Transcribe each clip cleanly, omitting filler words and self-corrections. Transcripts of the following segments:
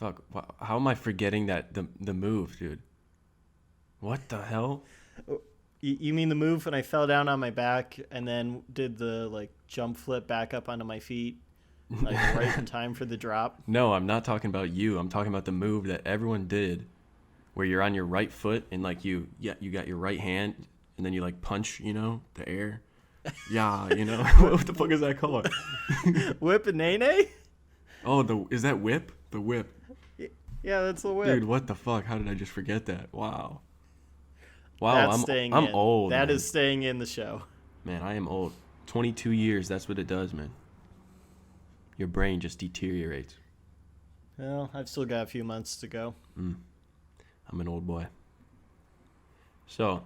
Fuck. How am I forgetting that the move, dude? What the hell? You mean the move when I fell down on my back and then did the like jump flip back up onto my feet, like right in time for the drop? No, I'm not talking about you. I'm talking about the move that everyone did, where you're on your right foot and like you got your right hand and then you like punch, the air. Yeah, what the fuck is that called? Whip and nay? Oh, is that whip? The whip. Yeah, that's the whip. Dude, what the fuck? How did I just forget that? Wow. That's I'm old. That man. is staying in the show. Man, I am old. 22 years, that's what it does, man. Your brain just deteriorates. Well, I've still got a few months to go. I'm an old boy. So,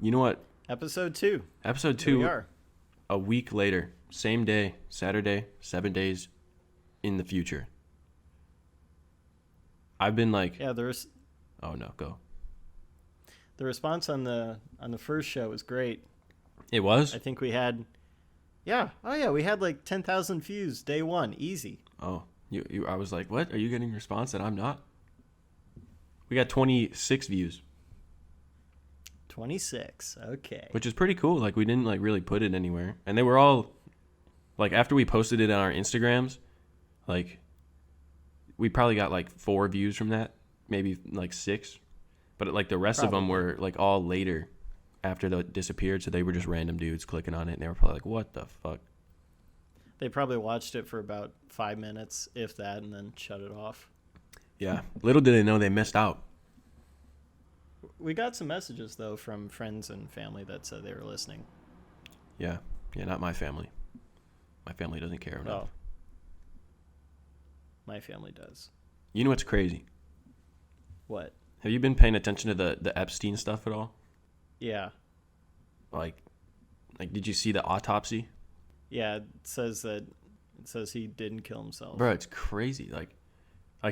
you know what? Episode 2. Episode 2. Here we are. A week later, same day, Saturday, 7 days in the future. I've been like... Yeah, there's... Oh, no, go. The response on the first show was great. It was? I think we had... Yeah. Oh, yeah, we had like 10,000 views day one. Easy. Oh, I was like, what? Are you getting a response that I'm not? We got 26 views. 26. Okay. Which is pretty cool. Like, we didn't like really put it anywhere. And they were all... Like, after we posted it on our Instagrams, like, we probably got like 4 views from that. Maybe like 6. But like the rest of them were like all later after they disappeared. So they were just random dudes clicking on it. And they were probably like, what the fuck? They probably watched it for about 5 minutes, if that, and then shut it off. Yeah. Little did they know they missed out. We got some messages, though, from friends and family that said they were listening. Yeah. Yeah, not my family. My family doesn't care enough. Oh. My family does. You know what's crazy? What? Have you been paying attention to the Epstein stuff at all? Yeah. Like, did you see the autopsy? Yeah, it says he didn't kill himself. Bro, it's crazy. Like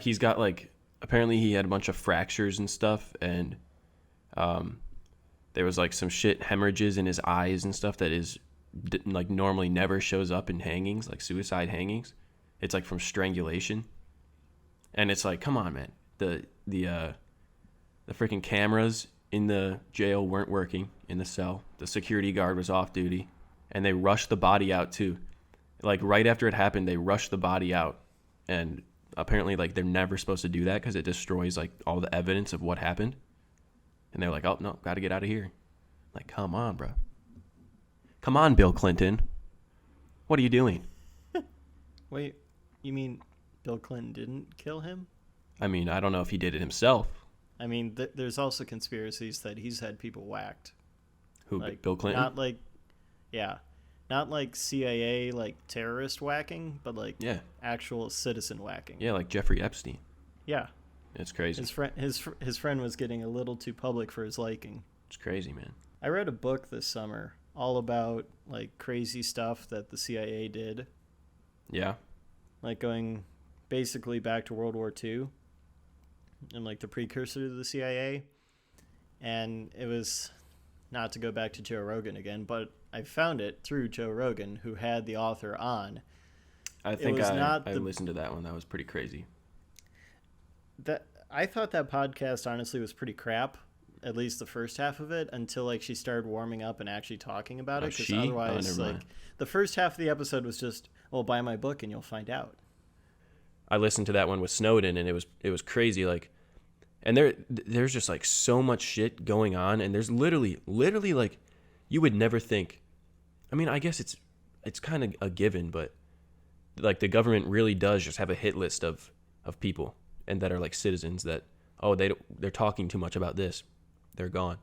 he's got like, apparently he had a bunch of fractures and stuff, and there was like some shit hemorrhages in his eyes and stuff that is like normally never shows up in hangings, like suicide hangings. It's like from strangulation. And it's like, come on, man. The freaking cameras in the jail weren't working in the cell. The security guard was off duty, and they rushed the body out too. Like right after it happened, they rushed the body out, and apparently like they're never supposed to do that because it destroys like all the evidence of what happened. And they're like, oh no, got to get out of here. Like, come on, bro. Come on, Bill Clinton. What are you doing? Wait, you mean Bill Clinton didn't kill him? I mean, I don't know if he did it himself. I mean, there's also conspiracies that he's had people whacked. Who, like, Bill Clinton? Not like CIA, like terrorist whacking, but like actual citizen whacking. Yeah, like Jeffrey Epstein. Yeah. It's crazy. His friend was getting a little too public for his liking. It's crazy, man. I read a book this summer all about like crazy stuff that the CIA did. Yeah. Like going basically back to World War II and like the precursor to the CIA. And it was, not to go back to Joe Rogan again, but I found it through Joe Rogan, who had the author on. I think I listened to that one. That was pretty crazy. I thought that podcast honestly was pretty crap, at least the first half of it, until like she started warming up and actually talking about it. Because otherwise, the first half of the episode was just, well, buy my book and you'll find out. I listened to that one with Snowden, and it was crazy. Like, and there's just like so much shit going on, and there's literally like, you would never think. I mean, I guess it's kind of a given, but like the government really does just have a hit list of people, and that are like citizens that, oh, they're talking too much about this, they're gone.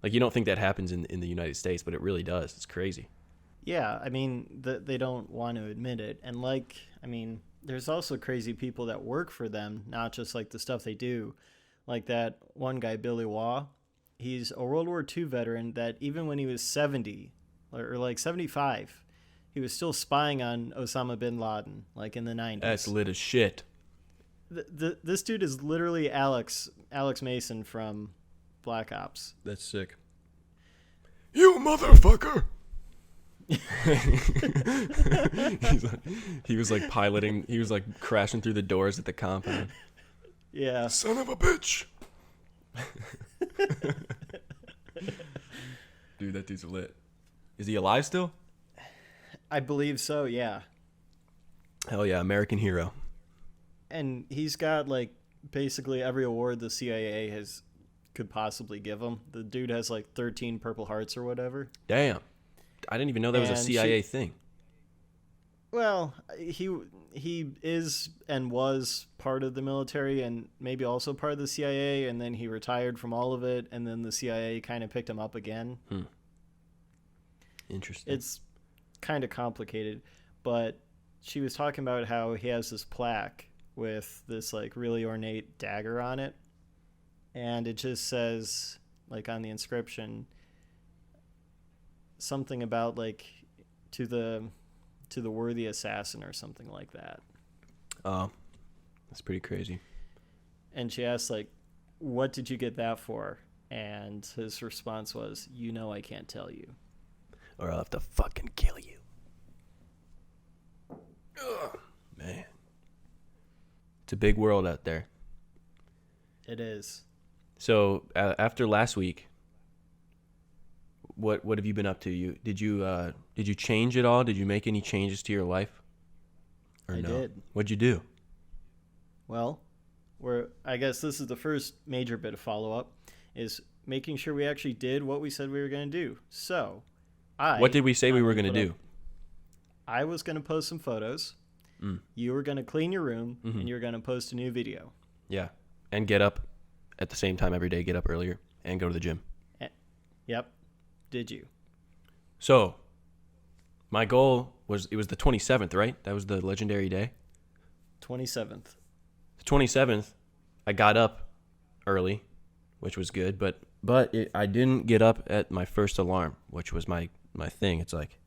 Like, you don't think that happens in the United States, but it really does. It's crazy. Yeah, I mean, they don't want to admit it. And like, I mean, there's also crazy people that work for them, not just like the stuff they do. Like that one guy, Billy Waugh, he's a World War II veteran that even when he was 70 or like 75, he was still spying on Osama bin Laden, like in the 90s. That's lit as shit. This dude is literally Alex Mason from Black Ops. That's sick. You motherfucker! He was like piloting. He was like crashing through the doors at the compound. Yeah. Son of a bitch. Dude, that dude's lit. Is he alive still? I believe so, yeah. Hell yeah, American hero. And he's got like basically every award the CIA could possibly give him. The dude has like 13 Purple Hearts or whatever. Damn. I didn't even know that was a CIA thing. Well, he is and was part of the military and maybe also part of the CIA, and then he retired from all of it, and then the CIA kind of picked him up again. Interesting. It's kind of complicated, but she was talking about how he has this plaque with this like really ornate dagger on it, and it just says like on the inscription something about like to the worthy assassin or something like that. Oh, that's pretty crazy. And she asked like, what did you get that for? And his response was, I can't tell you, or I'll have to fucking kill you. Ugh, man, it's a big world out there. It is. So after last week, what have you been up to? Did you change at all? Did you make any changes to your life? Or I no? did. What'd you do? Well, I guess this is the first major bit of follow-up, is making sure we actually did what we said we were going to do. So, what did we say we were going to do? I was going to post some photos. You were going to clean your room, and you were going to post a new video. Yeah, and get up at the same time every day. Get up earlier and go to the gym. Yep. Did you? So, my goal was the 27th, right? That was the legendary day. 27th. The 27th, I got up early, which was good, but I didn't get up at my first alarm, which was my thing. It's like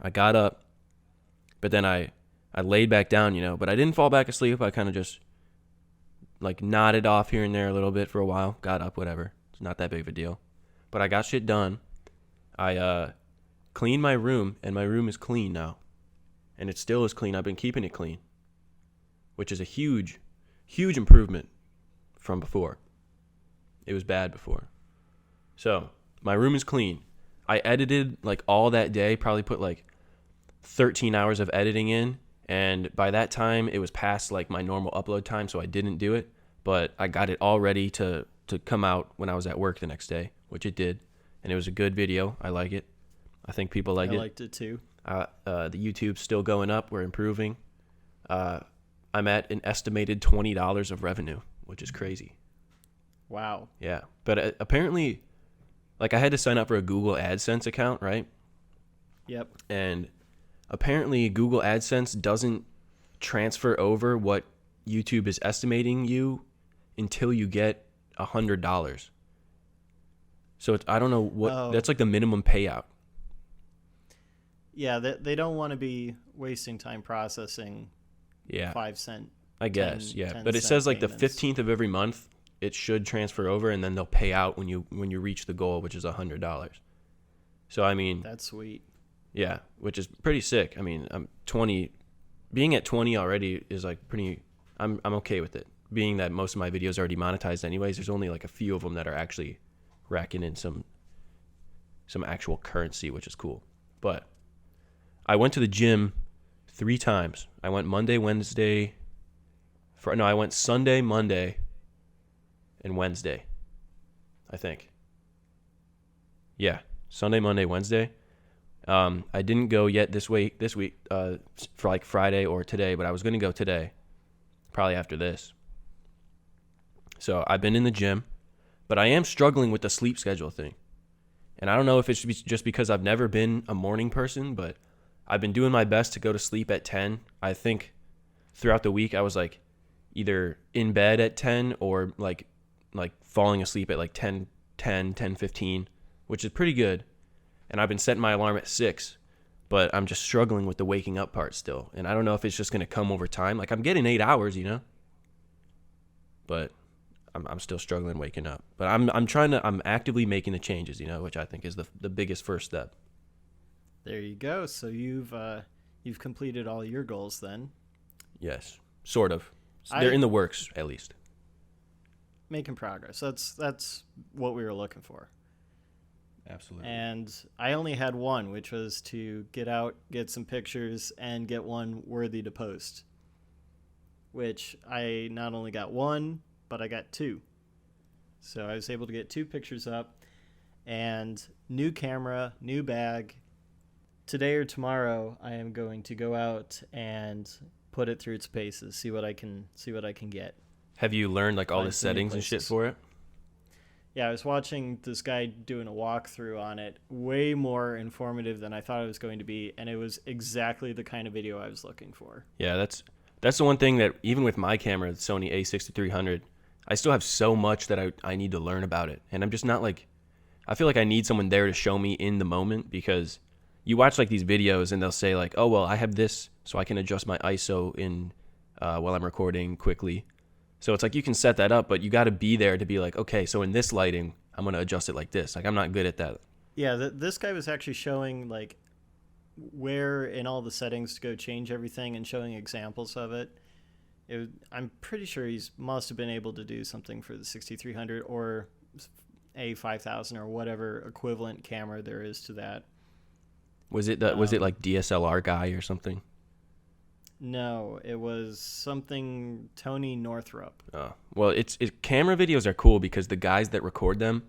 I got up, but then I laid back down, but I didn't fall back asleep. I kind of just like nodded off here and there a little bit for a while, got up, whatever. It's not that big of a deal. But I got shit done. I cleaned my room, and my room is clean now. And it still is clean. I've been keeping it clean, which is a huge, huge improvement from before. It was bad before. So, my room is clean. I edited like all that day, probably put like 13 hours of editing in, and by that time, it was past like my normal upload time, so I didn't do it. But I got it all ready to come out when I was at work the next day, which it did. And it was a good video. I like it. I think people liked it. I liked it too. The YouTube's still going up. We're improving. I'm at an estimated $20 of revenue, which is crazy. Wow. Yeah. But apparently, like I had to sign up for a Google AdSense account, right? Yep. And apparently Google AdSense doesn't transfer over what YouTube is estimating you until you get $100. So I don't know what that's like the minimum payout. Yeah, they don't want to be wasting time processing. Yeah, 5 cent. I guess. Yeah, but it says like payments. The 15th of every month it should transfer over, and then they'll pay out when you reach the goal, which is $100. So I mean, that's sweet. Yeah, which is pretty sick. I mean, I'm 20. Being at 20 already is like pretty. I'm okay with it. Being that most of my videos are already monetized anyways, there's only like a few of them that are actually racking in some actual currency, which is cool. But I went to the gym 3 times. I went Monday, Wednesday. I went Sunday, Monday, and Wednesday. I think. Yeah, Sunday, Monday, Wednesday. I didn't go yet this week for like Friday or today, but I was going to go today, probably after this. So I've been in the gym, but I am struggling with the sleep schedule thing. And I don't know if it's just because I've never been a morning person, but I've been doing my best to go to sleep at 10. I think throughout the week I was like either in bed at 10 or like falling asleep at like 10:15, which is pretty good. And I've been setting my alarm at 6, but I'm just struggling with the waking up part still. And I don't know if it's just going to come over time. Like I'm getting 8 hours, but I'm still struggling waking up. But I'm actively making the changes, which I think is the biggest first step. There you go. So you've completed all your goals then. Yes, sort of. They're in the works, at least. Making progress. That's what we were looking for. Absolutely. And I only had one, which was to get out, get some pictures, and get one worthy to post. Which I not only got one, but I got two. So I was able to get 2 pictures up, and new camera, new bag. Today or tomorrow, I am going to go out and put it through its paces, see what I can get. Have you learned like all the settings and shit for it? Yeah, I was watching this guy doing a walkthrough on it, way more informative than I thought it was going to be, and it was exactly the kind of video I was looking for. Yeah, that's the one thing that even with my camera, the Sony A6300, I still have so much that I need to learn about it. And I'm just not like, I feel like I need someone there to show me in the moment, because you watch like these videos and they'll say like, oh, well, I have this so I can adjust my ISO in while I'm recording quickly. So it's like you can set that up, but you got to be there to be like, okay, so in this lighting, I'm going to adjust it like this. Like I'm not good at that. Yeah, this guy was actually showing like where in all the settings to go change everything and showing examples of it. I'm pretty sure he's must have been able to do something for the 6300 or a 5000 or whatever equivalent camera there is to that. Was it like DSLR guy or something? No, it was something Tony Northrup. Oh, well, camera videos are cool because the guys that record them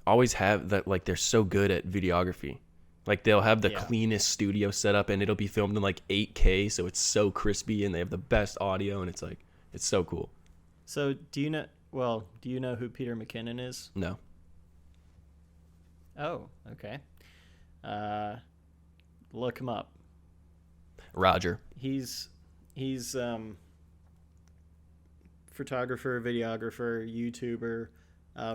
always have that, like they're so good at videography. Like they'll have the cleanest studio setup and it'll be filmed in like 8K, so it's so crispy and they have the best audio and it's so cool. So do you know who Peter McKinnon is? No. Oh, okay. Look him up. Roger. He's photographer, videographer, YouTuber,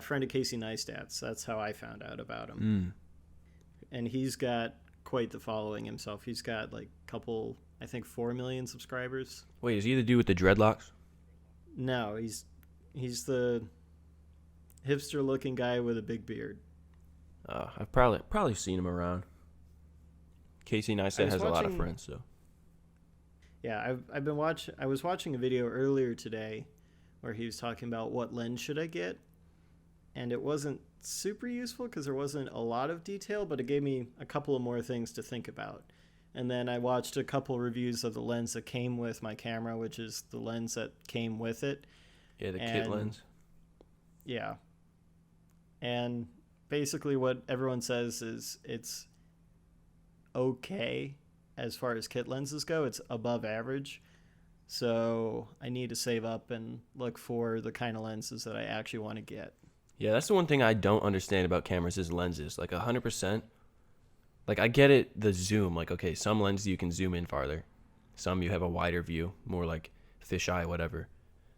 friend of Casey Neistat's. That's how I found out about him. And he's got quite the following himself. He's got like a couple, I think 4 million subscribers. Wait, is he the dude with the dreadlocks? No, he's the hipster looking guy with a big beard. I've probably seen him around. Casey Neistat has a lot of friends, so. Yeah, I was watching a video earlier today where he was talking about what lens should I get, and it wasn't super useful because there wasn't a lot of detail, but it gave me a couple of more things to think about. And then I watched a couple reviews of the lens that came with my camera, which is the lens that came with it. Yeah, the kit lens. Yeah. And basically what everyone says is it's okay as far as kit lenses go. It's above average. So I need to save up and look for the kind of lenses that I actually want to get. Yeah, that's the one thing I don't understand about cameras is lenses. Like 100%. Like I get it, the zoom. Like, okay, some lenses you can zoom in farther. Some you have a wider view, more like fisheye, whatever.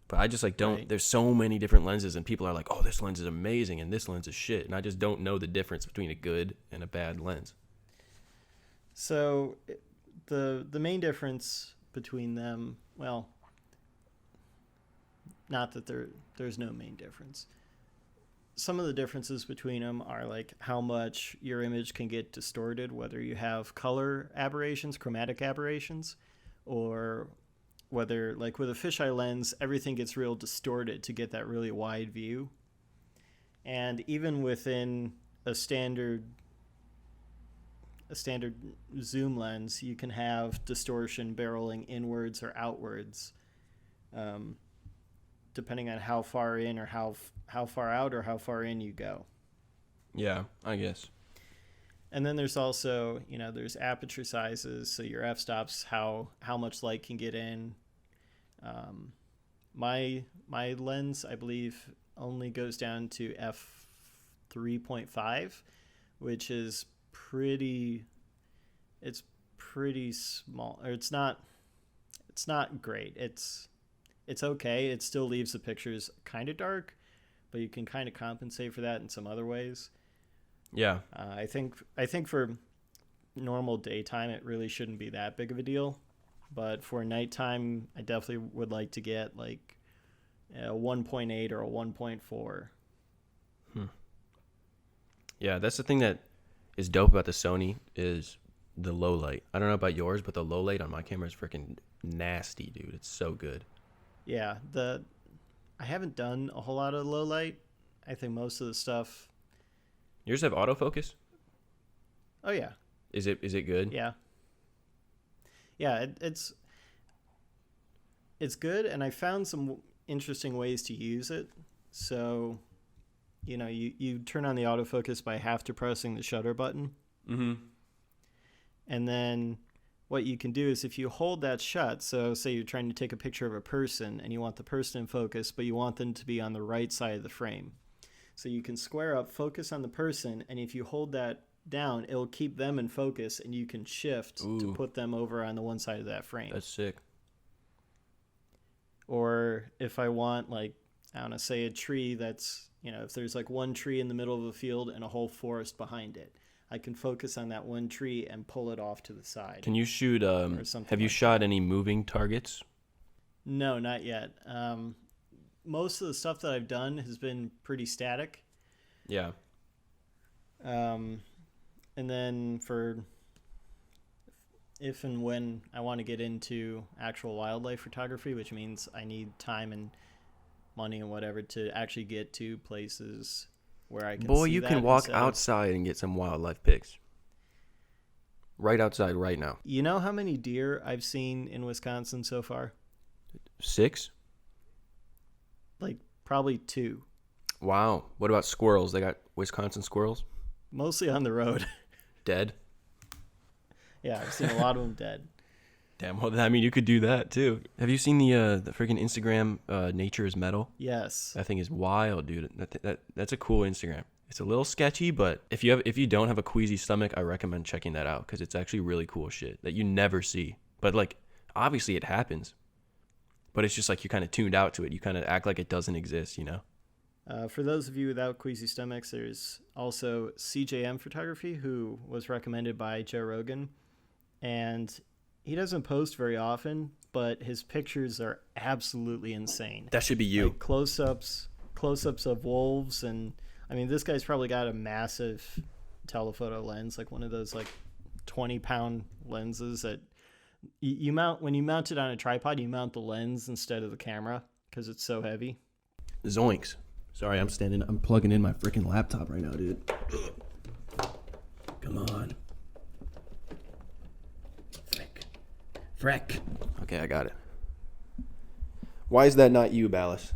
But I just like don't, Right. There's so many different lenses and people are like, oh, this lens is amazing and this lens is shit. And I just don't know the difference between a good and a bad lens. So the main difference between them, well, not that there's no main difference. Some of the differences between them are like how much your image can get distorted, whether you have color aberrations, chromatic aberrations, or whether like with a fisheye lens, everything gets real distorted to get that really wide view. And even within a standard zoom lens, you can have distortion barreling inwards or outwards, depending on how far in or how far out or how far in you go. Yeah, I guess. And then there's also, there's aperture sizes, so your f-stops, how much light can get in. My lens, I believe, only goes down to f3.5, which is pretty small. Or it's not great. It's okay. It still leaves the pictures kind of dark, but you can kind of compensate for that in some other ways. Yeah. I think for normal daytime, it really shouldn't be that big of a deal. But for nighttime, I definitely would like to get like a 1.8 or a 1.4. Yeah, that's the thing that is dope about the Sony is the low light. I don't know about yours, but the low light on my camera is freaking nasty, dude. It's so good. Yeah, I haven't done a whole lot of low light. I think most of the stuff. Yours have autofocus? Oh yeah. Is it good? Yeah. Yeah, it's good, and I found some interesting ways to use it. So, you turn on the autofocus by half pressing the shutter button. Mm-hmm. And then what you can do is if you hold that shut, so say you're trying to take a picture of a person and you want the person in focus, but you want them to be on the right side of the frame. So you can square up, focus on the person, and if you hold that down, it'll keep them in focus, and you can shift to put them over on the one side of that frame. That's sick. Or if I want, like, I don't know, say a tree that's, if there's like one tree in the middle of a field and a whole forest behind it, I can focus on that one tree and pull it off to the side. Can you shoot, have you shot any moving targets? No, not yet. Most of the stuff that I've done has been pretty static. Yeah. And then for if and when I want to get into actual wildlife photography, which means I need time and money and whatever to actually get to places where I can Boy, see you that can walk instead of- outside and get some wildlife pics. Right outside right now. You know how many deer I've seen in Wisconsin so far? 6? Like probably 2. Wow. What about squirrels? They got Wisconsin squirrels? Mostly on the road. Dead? Yeah, I've seen a lot of them dead. Damn, well, I mean, you could do that, too. Have you seen the freaking Instagram, Nature is Metal? Yes. That thing is wild, dude. That's a cool Instagram. It's a little sketchy, but if you don't have a queasy stomach, I recommend checking that out because it's actually really cool shit that you never see. But, like, obviously it happens. But it's just like you're kind of tuned out to it. You kind of act like it doesn't exist, you know? For those of you without queasy stomachs, there's also CJM Photography, who was recommended by Joe Rogan. And he doesn't post very often, but his pictures are absolutely insane. That should be you. Like close-ups of wolves. And, I mean, this guy's probably got a massive telephoto lens, like one of those, like, 20-pound lenses that you mount. When you mount it on a tripod, you mount the lens instead of the camera because it's so heavy. Zoinks. Sorry, I'm plugging in my freaking laptop right now, dude. Come on. Freck. Okay, I got it. Why is that not you, Ballas?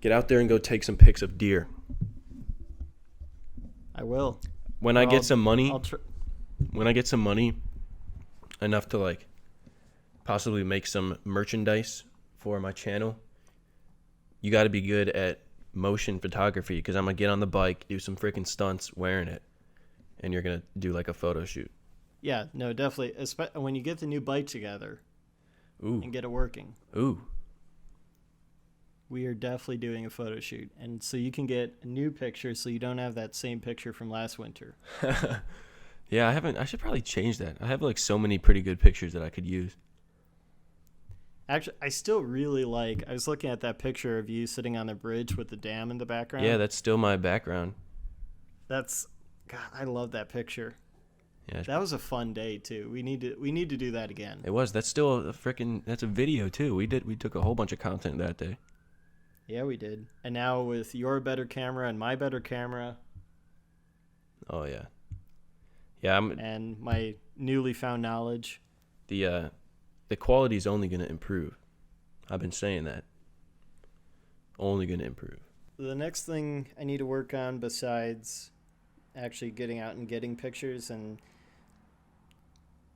Get out there and go take some pics of deer. I will. When I get some money, When I get some money, enough to like possibly make some merchandise for my channel, you got to be good at motion photography because I'm going to get on the bike, do some freaking stunts wearing it, and you're going to do like a photo shoot. Yeah, no, definitely. When you get the new bike together and get it working. Ooh. We are definitely doing a photo shoot. And so you can get a new picture so you don't have that same picture from last winter. Yeah, I should probably change that. I have like so many pretty good pictures that I could use. Actually, I still really I was looking at that picture of you sitting on the bridge with the dam in the background. Yeah, that's still my background. God, I love that picture. Yeah, that was a fun day too. We need to do that again. It was. That's still that's a video too. We took a whole bunch of content that day. Yeah, we did. And now with your better camera and my better camera. Oh yeah. Yeah, and my newly found knowledge. The quality's only going to improve. I've been saying that. Only going to improve. The next thing I need to work on besides actually getting out and getting pictures and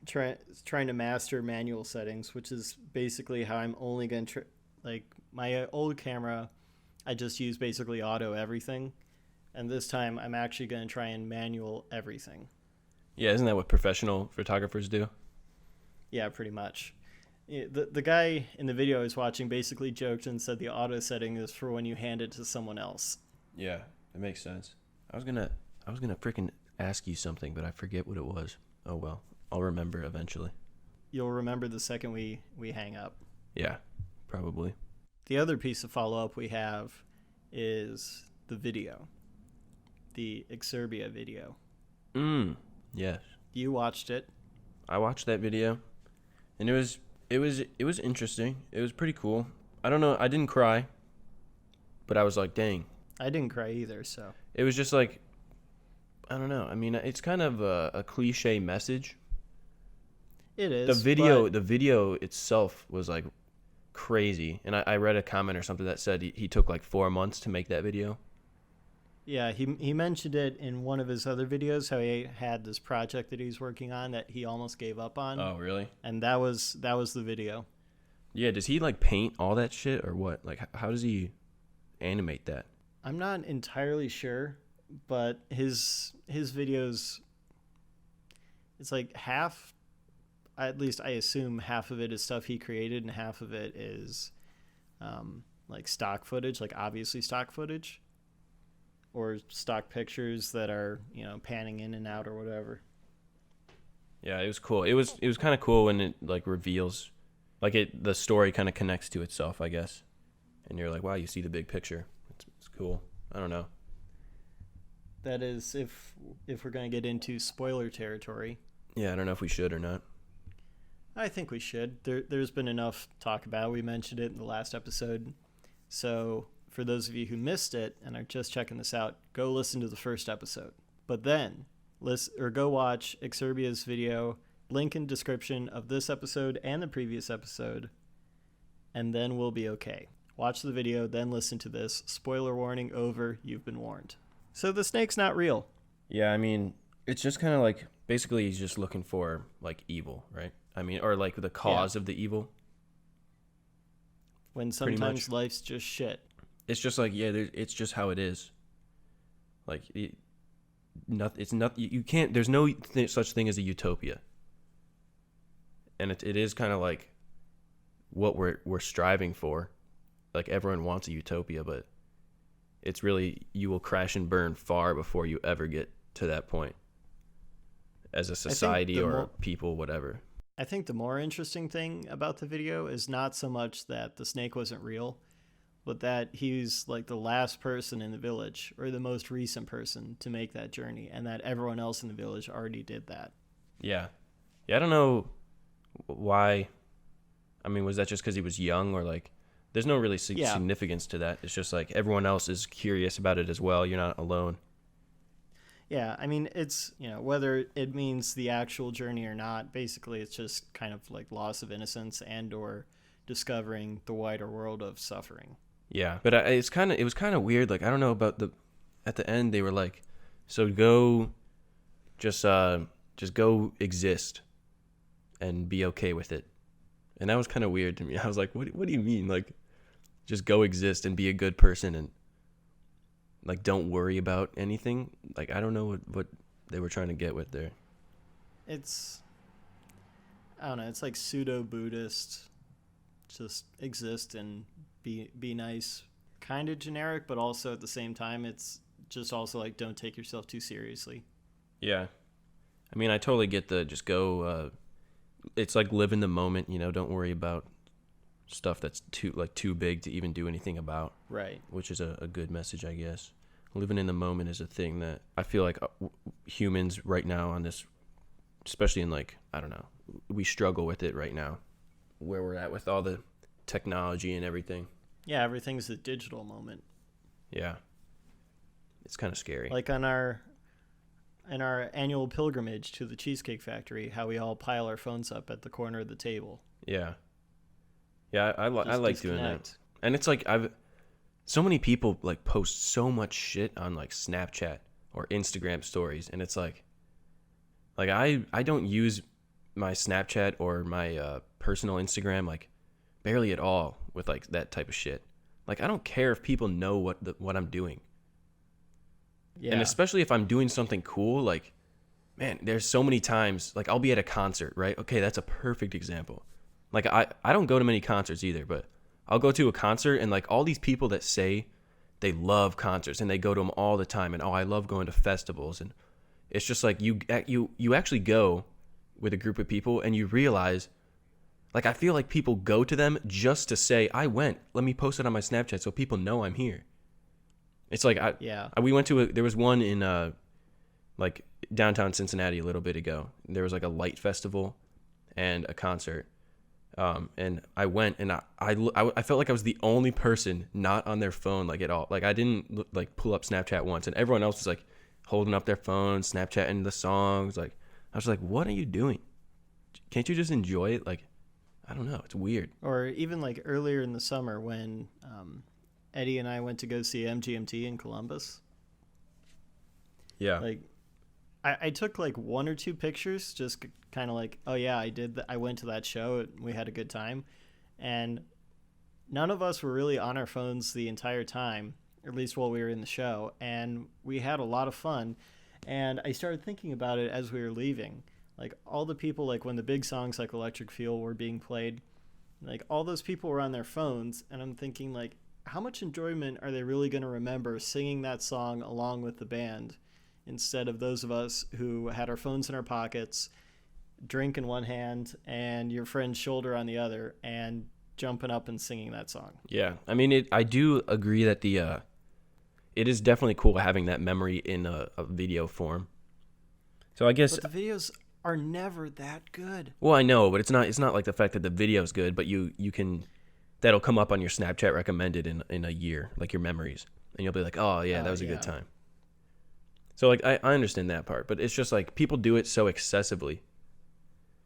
trying to master manual settings, which is basically how I'm only going to like my old camera, I just use basically auto everything, and this time I'm actually going to try and manual everything. Yeah, isn't that what professional photographers do? Yeah, pretty much. The guy in the video I was watching basically joked and said the auto setting is for when you hand it to someone else. Yeah, it makes sense. I was gonna freaking ask you something, but I forget what it was. Oh well, I'll remember eventually. You'll remember the second we hang up. Yeah, probably. The other piece of follow-up we have is the video. The Exerbia video. Yes. You watched it. I watched that video, and it was interesting. It was pretty cool. I don't know. I didn't cry, but I was like, dang. I didn't cry either, so. It was just like, I don't know. I mean, it's kind of a cliche message. It is. The video itself was like crazy, and I read a comment or something that said he took like 4 months to make that video. Yeah, he mentioned it in one of his other videos, how he had this project that he's working on that he almost gave up on. Oh, really? And that was the video. Yeah, does he like paint all that shit or what? Like, how does he animate that? I'm not entirely sure, but his videos, it's like half, at least I assume half of it is stuff he created and half of it is like stock footage, like obviously stock footage. Or stock pictures that are, panning in and out or whatever. Yeah, it was cool. It was kind of cool when it like reveals, like the story kind of connects to itself, I guess. And you're like, wow, you see the big picture. It's cool. I don't know. That is, if we're gonna get into spoiler territory. Yeah, I don't know if we should or not. I think we should. There's been enough talk about it. We mentioned it in the last episode. So for those of you who missed it and are just checking this out, go listen to the first episode. But then, go watch Exurbia's video, link in description of this episode and the previous episode, and then we'll be okay. Watch the video, then listen to this. Spoiler warning over, you've been warned. So the snake's not real. Yeah, I mean, it's just kind of like, basically he's just looking for, like, evil, right? I mean, or like the cause of the evil. When sometimes life's just shit. It's just like, yeah, it's just how it is. Like, it's not, you can't, there's no such thing as a utopia. And it is kind of like what we're striving for. Like, everyone wants a utopia, but it's really, you will crash and burn far before you ever get to that point. As a society or people, whatever. I think the more interesting thing about the video is not so much that the snake wasn't real, but that he's like the last person in the village, or the most recent person to make that journey, and that everyone else in the village already did that. Yeah. Yeah, I don't know why. I mean, was that just because he was young, or like, there's no really significance to that. It's just like everyone else is curious about it as well. You're not alone. Yeah, I mean, it's, whether it means the actual journey or not, basically it's just kind of like loss of innocence and or discovering the wider world of suffering. Yeah, but it was kind of weird. Like, I don't know about at the end they were like, so go, just go exist, and be okay with it, and that was kind of weird to me. I was like, what do you mean? Like, just go exist and be a good person and like don't worry about anything? Like, I don't know what they were trying to get with there. It's, I don't know. It's like pseudo Buddhist, just exist and be nice, kind of generic, but also at the same time it's just also like don't take yourself too seriously. Yeah, I mean, I totally get the just go. It's like live in the moment, don't worry about stuff that's too big to even do anything about. Right. Which is a good message, I guess. Living in the moment is a thing that I feel like humans right now on this, especially in like, I don't know, we struggle with it right now, where we're at with all the technology and everything. Yeah, everything's a digital moment. Yeah. It's kind of scary. Like in our annual pilgrimage to the Cheesecake Factory, how we all pile our phones up at the corner of the table. Yeah. Yeah, I like doing that. And it's like so many people like post so much shit on like Snapchat or Instagram stories, and it's like I don't use my Snapchat or my personal Instagram like barely at all with like that type of shit. Like, I don't care if people know what I'm doing. Yeah. And especially if I'm doing something cool, like, man, there's so many times, like, I'll be at a concert, right? Okay, that's a perfect example. Like, I don't go to many concerts either, but I'll go to a concert and like all these people that say they love concerts and they go to them all the time, and I love going to festivals, and it's just like you actually go with a group of people and you realize, like, I feel like people go to them just to say, I went, let me post it on my Snapchat so people know I'm here. It's like, we went to there was one in like downtown Cincinnati a little bit ago. There was like a light festival and a concert. And I went, and I felt like I was the only person not on their phone, like, at all. Like, I didn't like pull up Snapchat once, and everyone else was like holding up their phone, Snapchatting the songs. Like, I was like, what are you doing? Can't you just enjoy it? Like, I don't know. It's weird. Or even like earlier in the summer when Eddie and I went to go see MGMT in Columbus. Yeah. Like, I took like one or two pictures, just kind of like, oh yeah, I went to that show. We had a good time. And none of us were really on our phones the entire time, at least while we were in the show. And we had a lot of fun. And I started thinking about it as we were leaving. Like, all the people, like when the big songs like Electric Feel were being played, like all those people were on their phones. And I'm thinking, like, how much enjoyment are they really going to remember singing that song along with the band, instead of those of us who had our phones in our pockets, drink in one hand and your friend's shoulder on the other, and jumping up and singing that song. Yeah. I mean, I do agree that it is definitely cool having that memory in a video form. So I guess... But the videos are never that good. Well, I know, but it's not like the fact that the video's good, but you can... That'll come up on your Snapchat recommended in a year, like your memories. And you'll be like, oh, yeah, that was a good time. So, like, I understand that part, but it's just, like, people do it so excessively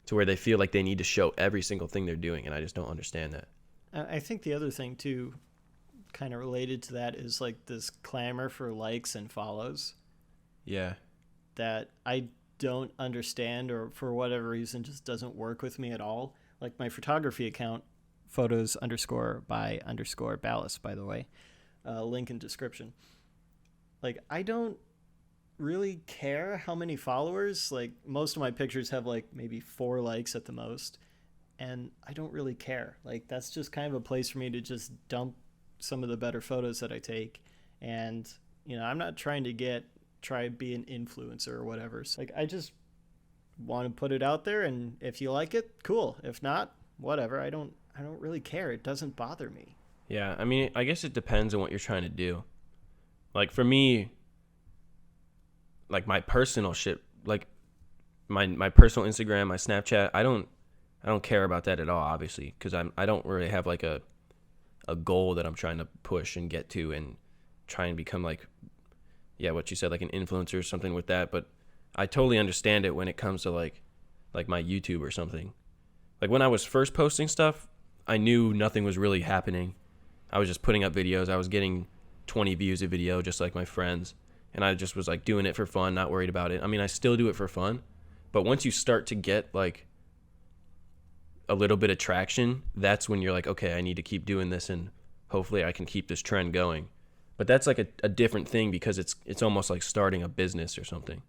to where they feel like they need to show every single thing they're doing, and I just don't understand that. I think the other thing, too, kind of related to that is, like, this clamor for likes and follows. Yeah. That I don't understand, or for whatever reason just doesn't work with me at all. Like, my photography account, photos_by_Ballast, by the way, link in description. Like, I don't really care how many followers. Like, most of my pictures have like maybe 4 likes at the most, and I don't really care. Like, that's just kind of a place for me to just dump some of the better photos that I take. And I'm not trying to try be an influencer or whatever. So, like, I just want to put it out there, and if you like it, cool. If not, whatever. I don't really care. It doesn't bother me. Yeah, I mean, I guess it depends on what you're trying to do. Like, for me, like, my personal shit, like my personal Instagram, my Snapchat, I don't care about that at all, obviously, because I don't really have like a goal that I'm trying to push and get to and try and become like, yeah, what you said, like an influencer or something with that. But I totally understand it when it comes to like my YouTube or something. Like, when I was first posting stuff, I knew nothing was really happening. I was just putting up videos. I was getting 20 views a video, just like my friends. And I just was like doing it for fun, not worried about it. I mean, I still do it for fun. But once you start to get like a little bit of traction, that's when you're like, okay, I need to keep doing this, and hopefully I can keep this trend going. But that's like a different thing, because it's almost like starting a business or something.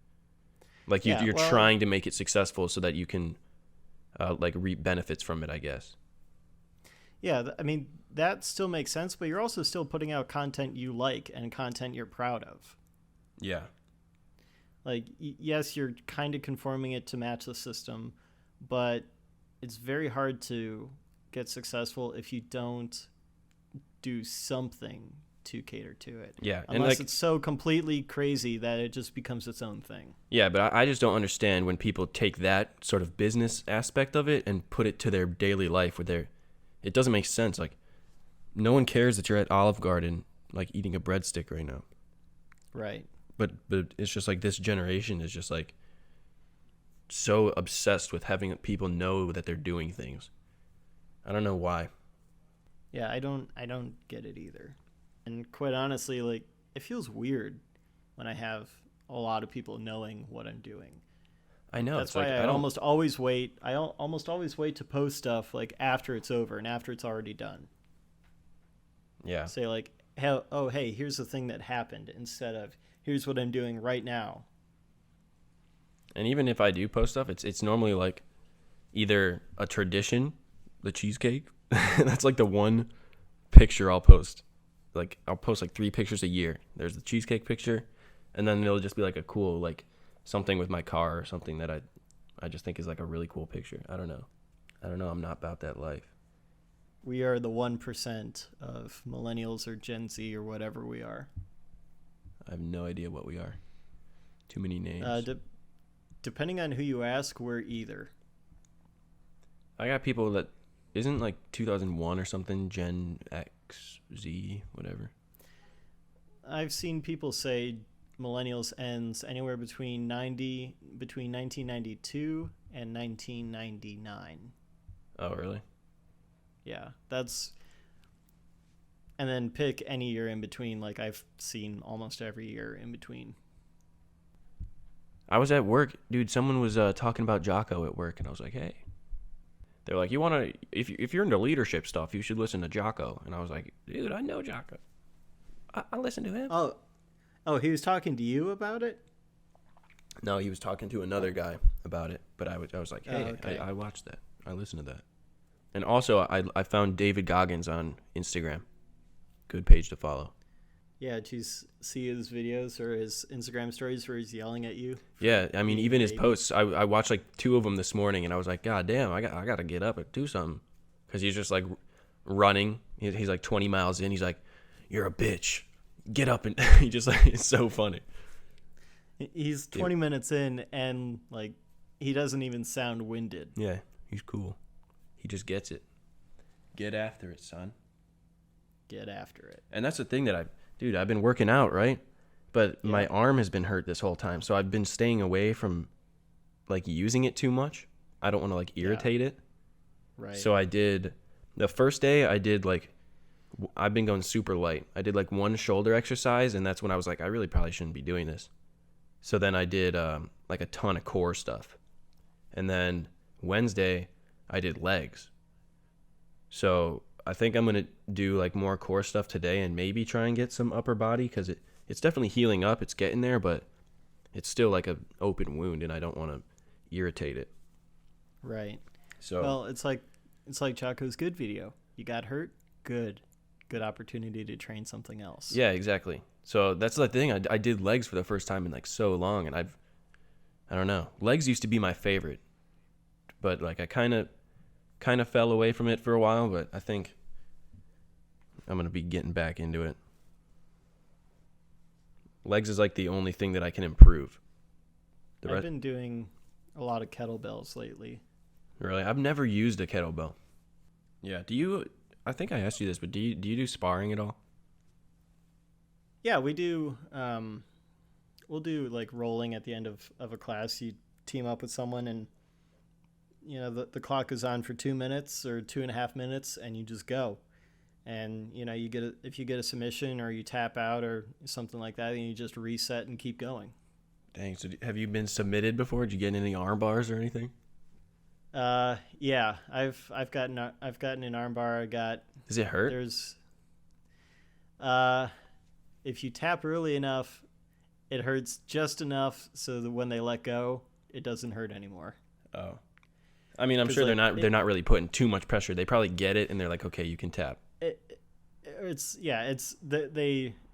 Like, you're trying to make it successful so that you can like reap benefits from it, I guess. Yeah, I mean, that still makes sense, but you're also still putting out content you like and content you're proud of. Yeah. Like, yes, you're kind of conforming it to match the system, but it's very hard to get successful if you don't do something to cater to it. Yeah. Unless it's so completely crazy that it just becomes its own thing. Yeah, but I just don't understand when people take that sort of business aspect of it and put it to their daily life where it doesn't make sense. Like, no one cares that you're at Olive Garden, like, eating a breadstick right now. Right. But it's just like this generation is just like so obsessed with having people know that they're doing things. I don't know why. Yeah, I don't get it either. And quite honestly, like, it feels weird when I have a lot of people knowing what I'm doing. I know. That's why I almost always wait. I almost always wait to post stuff like after it's over and after it's already done. Yeah. Say like, hey, here's the thing that happened, instead of here's what I'm doing right now. And even if I do post stuff, it's normally like either a tradition, the cheesecake. That's like the one picture I'll post. Like, I'll post like 3 pictures a year. There's the cheesecake picture, and then it'll just be like a cool, like, something with my car or something that I just think is like a really cool picture. I don't know. I'm not about that life. We are the 1% of millennials or Gen Z or whatever we are. I have no idea what we are. Too many names. Depending on who you ask, we're either. I got people that isn't like 2001 or something, Gen X, Z, whatever. I've seen people say millennials ends anywhere between 1992 and 1999. Oh, really? Yeah, that's, and then pick any year in between. Like I've seen almost every year in between. I was at work, dude. Someone was talking about Jocko at work, and I was like, "Hey." They're like, "You want to? If you're into leadership stuff, you should listen to Jocko." And I was like, "Dude, I know Jocko. I listen to him." Oh, he was talking to you about it? No, he was talking to another guy about it. But I was like, "Hey, okay. I watched that. I listened to that." And also, I found David Goggins on Instagram. Good page to follow. Yeah, did you see his videos or his Instagram stories where he's yelling at you? Yeah, I mean, even his posts. I watched like 2 of them this morning, and I was like, God damn, I got to get up and do something. Because he's just like running. He's like 20 miles in. He's like, "You're a bitch. Get up." And he just like, it's so funny. He's 20 minutes in, and like he doesn't even sound winded. Yeah, he's cool. He just gets it. Get after it, son. Get after it. And that's the thing that I've been working out, right? But my arm has been hurt this whole time. So I've been staying away from like using it too much. I don't want to like irritate it. Right. So the first day I've been going super light. I did like 1 shoulder exercise, and that's when I was like, I really probably shouldn't be doing this. So then I did like a ton of core stuff. And then Wednesday I did legs. So I think I'm going to do like more core stuff today and maybe try and get some upper body, because it's definitely healing up. It's getting there, but it's still like an open wound, and I don't want to irritate it. Right. So well, it's like Chaco's good video. You got hurt? Good opportunity to train something else. yeah, exactly. So that's the thing. I did legs for the first time in like so long, and I don't know. Legs used to be my favorite, but like I kind of fell away from it for a while, but I think I'm going to be getting back into it. Legs is like the only thing that I can improve. I've been doing a lot of kettlebells lately. Really? I've never used a kettlebell. Yeah. I think I asked you this, but do you do sparring at all? Yeah, we do. We'll do like rolling at the end of a class. You team up with someone, and you know the clock is on for 2 minutes or 2.5 minutes, and you just go. And you know if you get a submission or you tap out or something like that, then you just reset and keep going. Dang. So have you been submitted before? Did you get any arm bars or anything? Yeah, I've gotten an arm bar. I got. Does it hurt? If you tap early enough, it hurts just enough so that when they let go, it doesn't hurt anymore. Oh, I mean, I'm sure they're not really putting too much pressure. They probably get it, and they're like, okay, you can tap.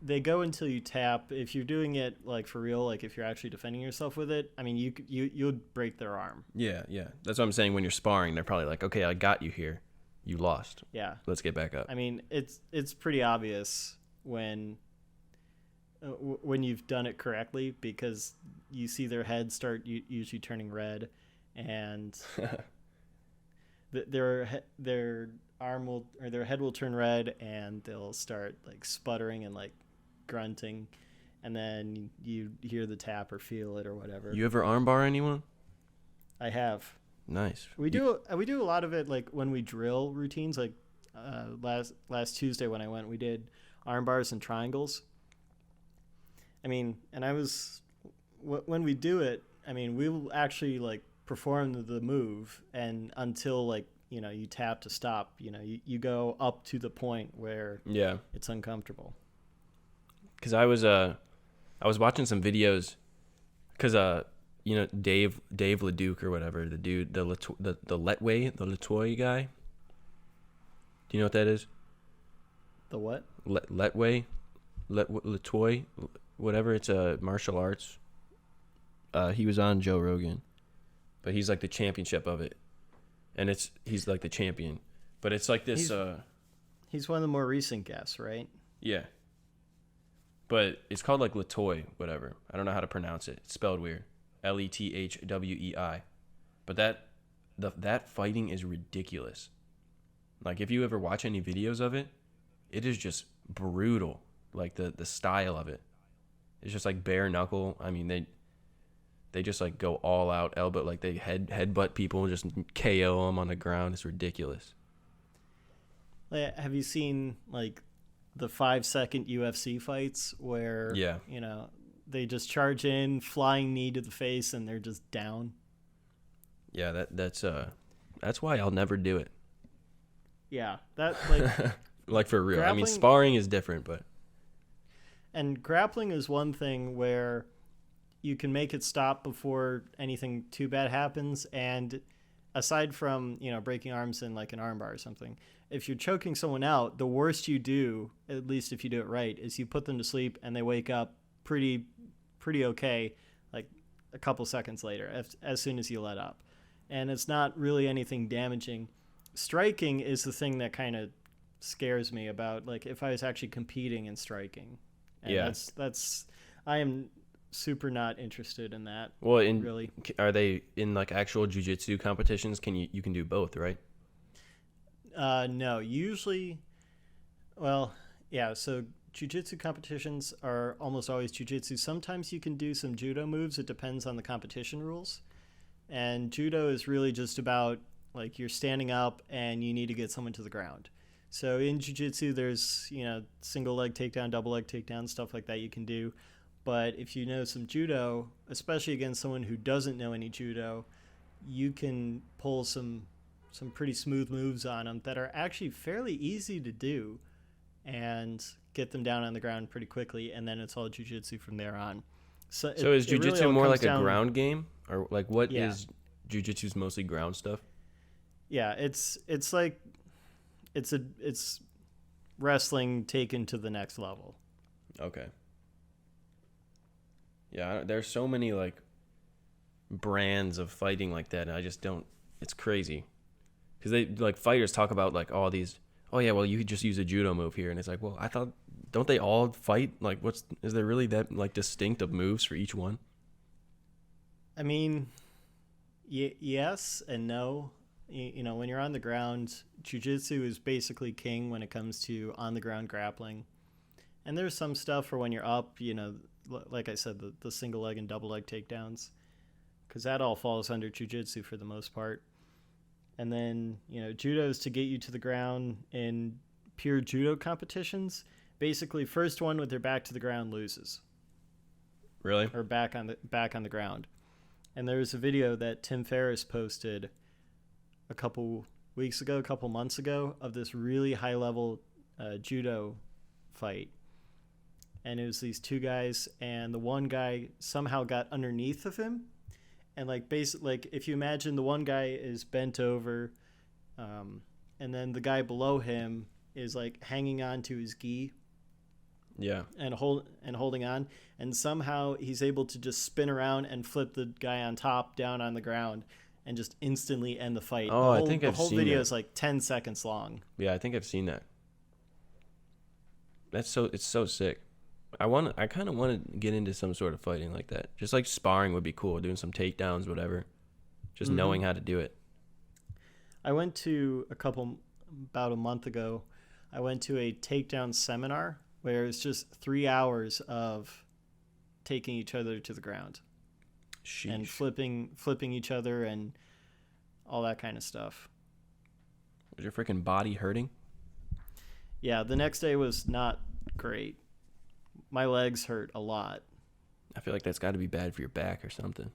They go until you tap. If you're doing it like for real, like if you're actually defending yourself with it, I mean, you'll break their arm. Yeah. That's what I'm saying. When you're sparring, they're probably like, okay, I got you here. You lost. Yeah. Let's get back up. I mean, it's pretty obvious when you've done it correctly, because you see their head start usually turning red, and their arm will, or their head will turn red, and they'll start like sputtering and like grunting, and then you hear the tap or feel it or whatever. You ever armbar anyone? I have. Nice. We do a lot of it like when we drill routines. Like last Tuesday when I went, we did arm bars and triangles. I mean, and when we do it, I mean, we will actually like perform the move, and until like, you know, you tap to stop, you know, you go up to the point where it's uncomfortable. Because I was watching some videos, because you know, Dave Ludec or whatever, the dude, the Lethwei guy. Do you know what that is? The what? Lethwei, whatever. It's a martial arts. He was on Joe Rogan, but he's like the championship of it, and he's like the champion. But it's like this. He's one of the more recent guests, right? Yeah. But it's called like Lethwei, whatever. I don't know how to pronounce it. It's spelled weird. Lethwei. But that fighting is ridiculous. Like, if you ever watch any videos of it, it is just brutal. Like, the style of it. It's just like bare knuckle. I mean, they just like go all out elbow, like they headbutt people and just KO them on the ground. It's ridiculous. Have you seen like the 5-second UFC fights where they just charge in, flying knee to the face, and they're just down? Yeah, that's why I'll never do it. Yeah, that like like for real. I mean, sparring is different, but and grappling is one thing where you can make it stop before anything too bad happens. And aside from, breaking arms in like an armbar or something, if you're choking someone out, the worst you do, at least if you do it right, is you put them to sleep and they wake up pretty okay, like a couple seconds later, as soon as you let up. And it's not really anything damaging. Striking is the thing that kind of scares me about, like, if I was actually competing in striking. And that's I am super not interested in that. Well, really. Are they in like actual jiu-jitsu competitions? You can do both, right? No, usually, well, yeah, so jiu-jitsu competitions are almost always jiu-jitsu. Sometimes you can do some judo moves. It depends on the competition rules. And judo is really just about, like, you're standing up and you need to get someone to the ground. So in jiu-jitsu, there's, single leg takedown, double leg takedown, stuff like that you can do. But if you know some judo, especially against someone who doesn't know any judo, you can pull some pretty smooth moves on them that are actually fairly easy to do and get them down on the ground pretty quickly, and then it's all jiu-jitsu from there on. So is jiu-jitsu really more like a ground game? Or like what is jiu-jitsu's mostly ground stuff? Yeah, it's like it's wrestling taken to the next level. Okay. Yeah, there's so many like brands of fighting like that, and I just don't. It's crazy because they like fighters talk about like all these. Oh yeah, well you could just use a judo move here, and it's like, well, I thought, don't they all fight? Like, is there really that like distinct of moves for each one? I mean, yes and no. When you're on the ground, jiu-jitsu is basically king when it comes to on-the-ground grappling. And there's some stuff for when you're up, like I said, the single leg and double leg takedowns, because that all falls under jiu-jitsu for the most part. And then, judo is to get you to the ground in pure judo competitions. Basically, first one with their back to the ground loses. Really? Or back on the ground. And there's a video that Tim Ferriss posted a couple months ago of this really high level judo fight. And it was these two guys, and the one guy somehow got underneath of him. And like if you imagine the one guy is bent over, and then the guy below him is like hanging on to his gi. Yeah. And holding on, and somehow he's able to just spin around and flip the guy on top down on the ground and just instantly end the fight. Oh, I think I've seen that. The whole video is like 10 seconds long. Yeah, I think I've seen that. It's so sick. I kind of want to get into some sort of fighting like that. Just like sparring would be cool, doing some takedowns, whatever. Just knowing how to do it. I went to about a month ago, I went to a takedown seminar where it's just 3 hours of taking each other to the ground. Sheesh. And flipping each other and all that kind of stuff. Was your freaking body hurting? Yeah, the next day was not great. My legs hurt a lot. I feel like that's got to be bad for your back or something.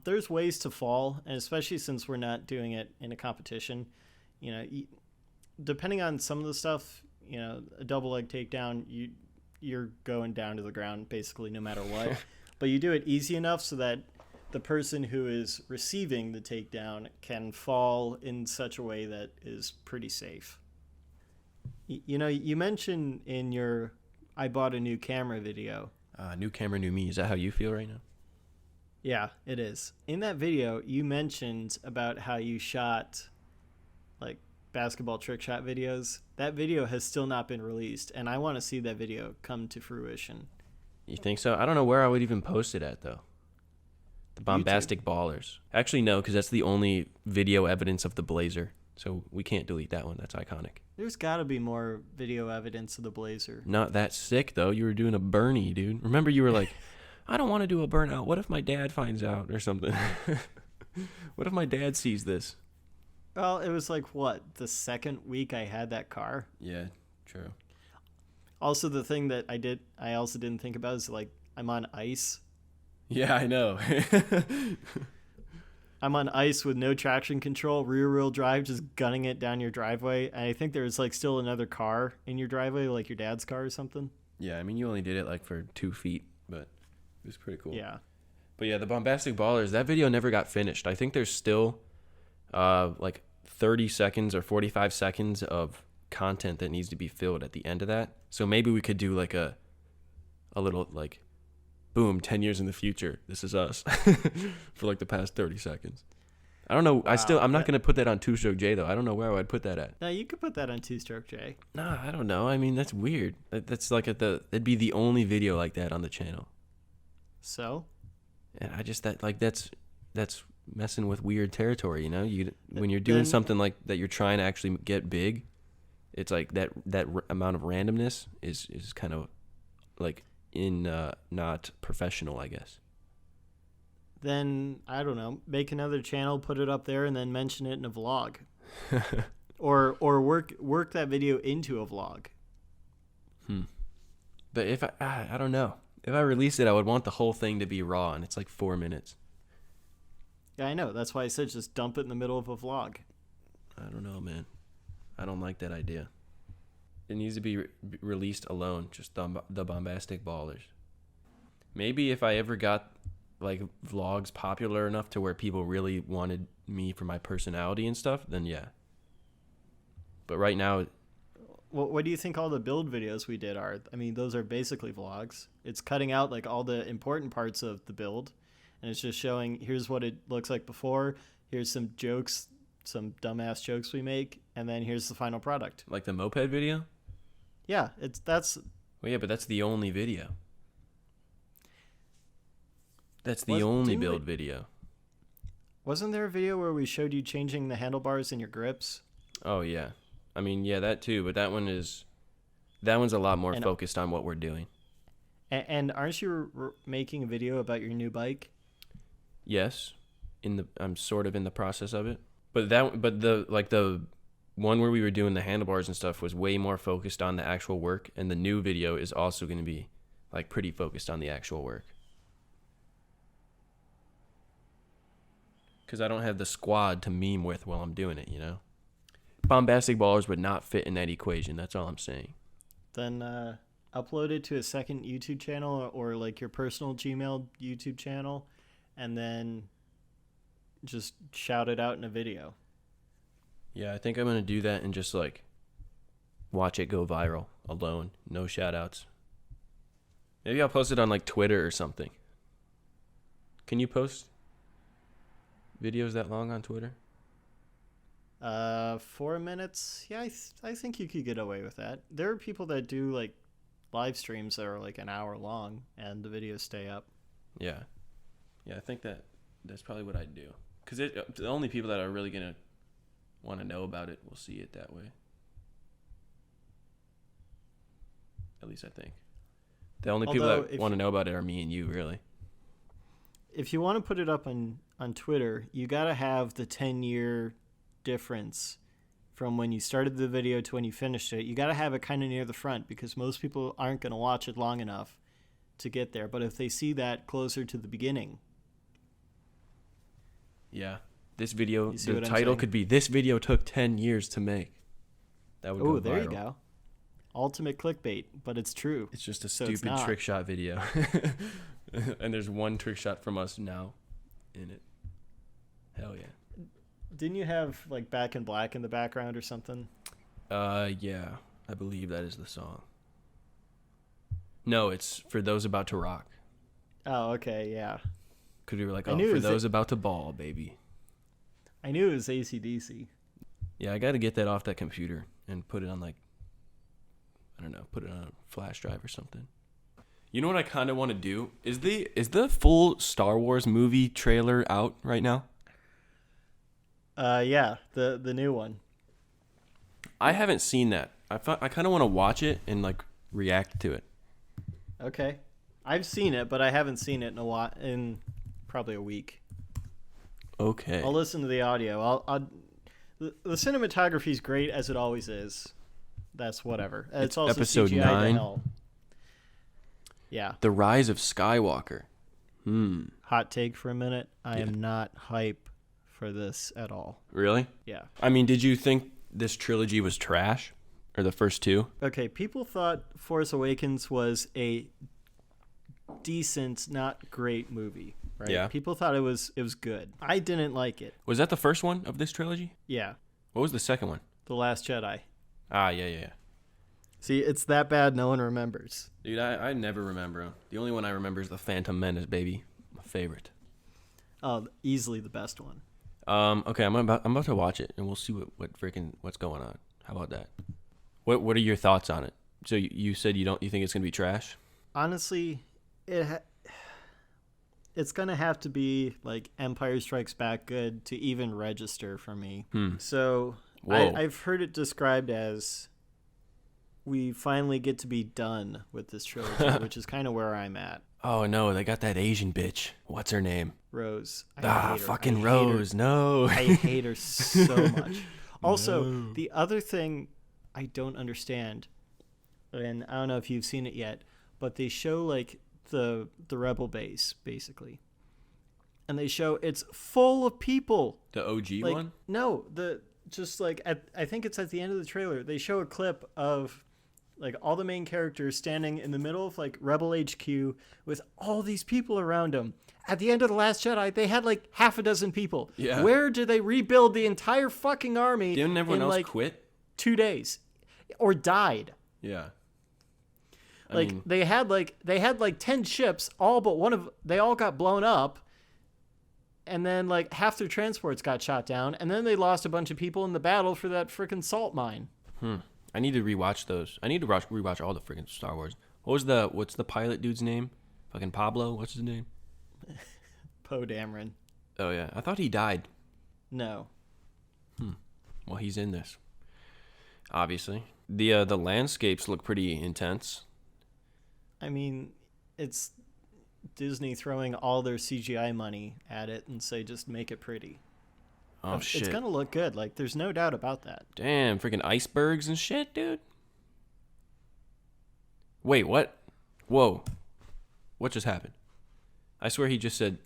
There's ways to fall, and especially since we're not doing it in a competition, depending on some of the stuff, a double leg takedown, you're going down to the ground basically no matter what. But you do it easy enough so that the person who is receiving the takedown can fall in such a way that is pretty safe. You mentioned in your I bought a new camera video. New camera, new me. Is that how you feel right now? Yeah, it is. In that video, you mentioned about how you shot like basketball trick shot videos. That video has still not been released, and I want to see that video come to fruition. You think so? I don't know where I would even post it at, though. The Bombastic Ballers. Actually, no, because that's the only video evidence of the Blazer. So we can't delete that one. That's iconic. There's got to be more video evidence of the Blazer. Not that sick, though. You were doing a Bernie, dude. Remember, you were like, I don't want to do a burnout. What if my dad finds out or something? What if my dad sees this? Well, it was like, what, the second week I had that car? Yeah, true. Also, the thing that I also didn't think about is, like, I'm on ice. Yeah, I know. I'm on ice with no traction control, rear-wheel drive, just gunning it down your driveway. And I think there's, like, still another car in your driveway, like your dad's car or something. Yeah, I mean, you only did it, like, for 2 feet, but it was pretty cool. Yeah. But, yeah, the Bombastic Ballers, that video never got finished. I think there's still, like, 30 seconds or 45 seconds of content that needs to be filled at the end of that. So maybe we could do, like, a little, like, boom, 10 years in the future, this is us for like the past 30 seconds. I don't know. Wow, I'm not going to put that on Two Stroke J though. I don't know where I'd put that at. No, you could put that on Two Stroke J. Nah, I don't know. I mean, that's weird. That's like it'd be the only video like that on the channel. So? And that's messing with weird territory, you know? When you're doing something like that, you're trying to actually get big. It's like that amount of randomness is kind of like not professional, I guess. Then I don't know, make another channel, put it up there, and then mention it in a vlog, or work that video into a vlog. But if I don't know, if I release it, I would want the whole thing to be raw, and it's like 4 minutes. Yeah, I know. That's why I said just dump it in the middle of a vlog. I don't know, man. I don't like that idea. It needs to be released alone, just the Bombastic Ballers. Maybe if I ever got like vlogs popular enough to where people really wanted me for my personality and stuff, then yeah. But right now, what do you think all the build videos we did are? I mean, those are basically vlogs. It's cutting out like all the important parts of the build, and it's just showing here's what it looks like before, here's some jokes, some dumbass jokes we make, and then here's the final product. Like the moped video? Yeah, that's. Well, yeah, but that's the only video. That's the only build video. Wasn't there a video where we showed you changing the handlebars in your grips? Oh yeah, I mean yeah, that too. But that one's a lot more focused on what we're doing. And aren't you making a video about your new bike? Yes, I'm sort of in the process of it. But the one where we were doing the handlebars and stuff was way more focused on the actual work, and the new video is also going to be like pretty focused on the actual work. Because I don't have the squad to meme with while I'm doing it, you know? Bombastic Ballers would not fit in that equation, that's all I'm saying. Then upload it to a second YouTube channel or like your personal Gmail YouTube channel, and then just shout it out in a video. Yeah, I think I'm going to do that and just like watch it go viral alone. No shout outs. Maybe I'll post it on like Twitter or something. Can you post videos that long on Twitter? 4 minutes? Yeah, I think you could get away with that. There are people that do like live streams that are like an hour long and the videos stay up. Yeah. Yeah, I think that's probably what I'd do. Because the only people that are really going to want to know about it will see it that way. At least I think. The only people that want to know about it are me and you, really. If you want to put it up on Twitter, you got to have the 10-year difference from when you started the video to when you finished it. You got to have it kind of near the front because most people aren't going to watch it long enough to get there. But if they see that closer to the beginning. Yeah. This video, the title could be, "This video took 10 years to make." That would go viral. Oh, there you go. Ultimate clickbait, but it's true. It's just a stupid trick shot video. And there's one trick shot from us now in it. Hell yeah. Didn't you have like Back in Black in the background or something? Yeah. I believe that is the song. No, it's For Those About to Rock. Oh, okay, yeah. Because we were like, for those about to ball, baby. I knew it was AC/DC. Yeah, I got to get that off that computer and put it on like, I don't know, put it on a flash drive or something. You know what I kind of want to do? Is the full Star Wars movie trailer out right now? Yeah, the new one. I haven't seen that. I kind of want to watch it and like react to it. Okay. I've seen it, but I haven't seen it in probably a week. Okay. I'll listen to the audio. The cinematography is great as it always is. That's whatever. It's also episode CGI 9. to hell. Yeah. The Rise of Skywalker. Hot take for a minute. I am not hype for this at all. Really? Yeah. I mean, did you think this trilogy was trash? Or the first two? Okay, people thought Force Awakens was a decent, not great movie, right? Yeah. People thought it was good. I didn't like it. Was that the first one of this trilogy? Yeah. What was the second one? The Last Jedi. Ah, yeah. See, it's that bad no one remembers. Dude, I never remember him. The only one I remember is the Phantom Menace, baby. My favorite. Oh, easily the best one. Okay, I'm about to watch it, and we'll see what's going on. How about that? What are your thoughts on it? So you said you think it's gonna be trash? Honestly, it's gonna have to be like Empire Strikes Back good to even register for me. So I've heard it described as we finally get to be done with this trilogy, which is kind of where I'm at. Oh no, they got that Asian bitch. What's her name? Rose. Fucking Rose. No. I hate her so much. Also, the other thing I don't understand, and I don't know if you've seen it yet, but they show like the rebel base basically, and they show it's full of people. The OG like, one? No, I think it's at the end of the trailer. They show a clip of like all the main characters standing in the middle of like Rebel HQ with all these people around them. At the end of The Last Jedi, they had like half a dozen people. Yeah. Where did they rebuild the entire fucking army? Didn't everyone else like quit? 2 days, or died? Yeah. They had like 10 ships, all but they all got blown up. And then like half their transports got shot down, and then they lost a bunch of people in the battle for that freaking salt mine. I need to rewatch those. I need to rewatch all the freaking Star Wars. What's the pilot dude's name? Fucking Pablo. What's his name? Poe Dameron. Oh yeah, I thought he died. No. Well, he's in this. Obviously, the landscapes look pretty intense. I mean, it's Disney throwing all their CGI money at it and say just make it pretty. Oh shit! It's gonna look good. Like there's no doubt about that. Damn, freaking icebergs and shit, dude. Wait, what? Whoa, what just happened? I swear he just said.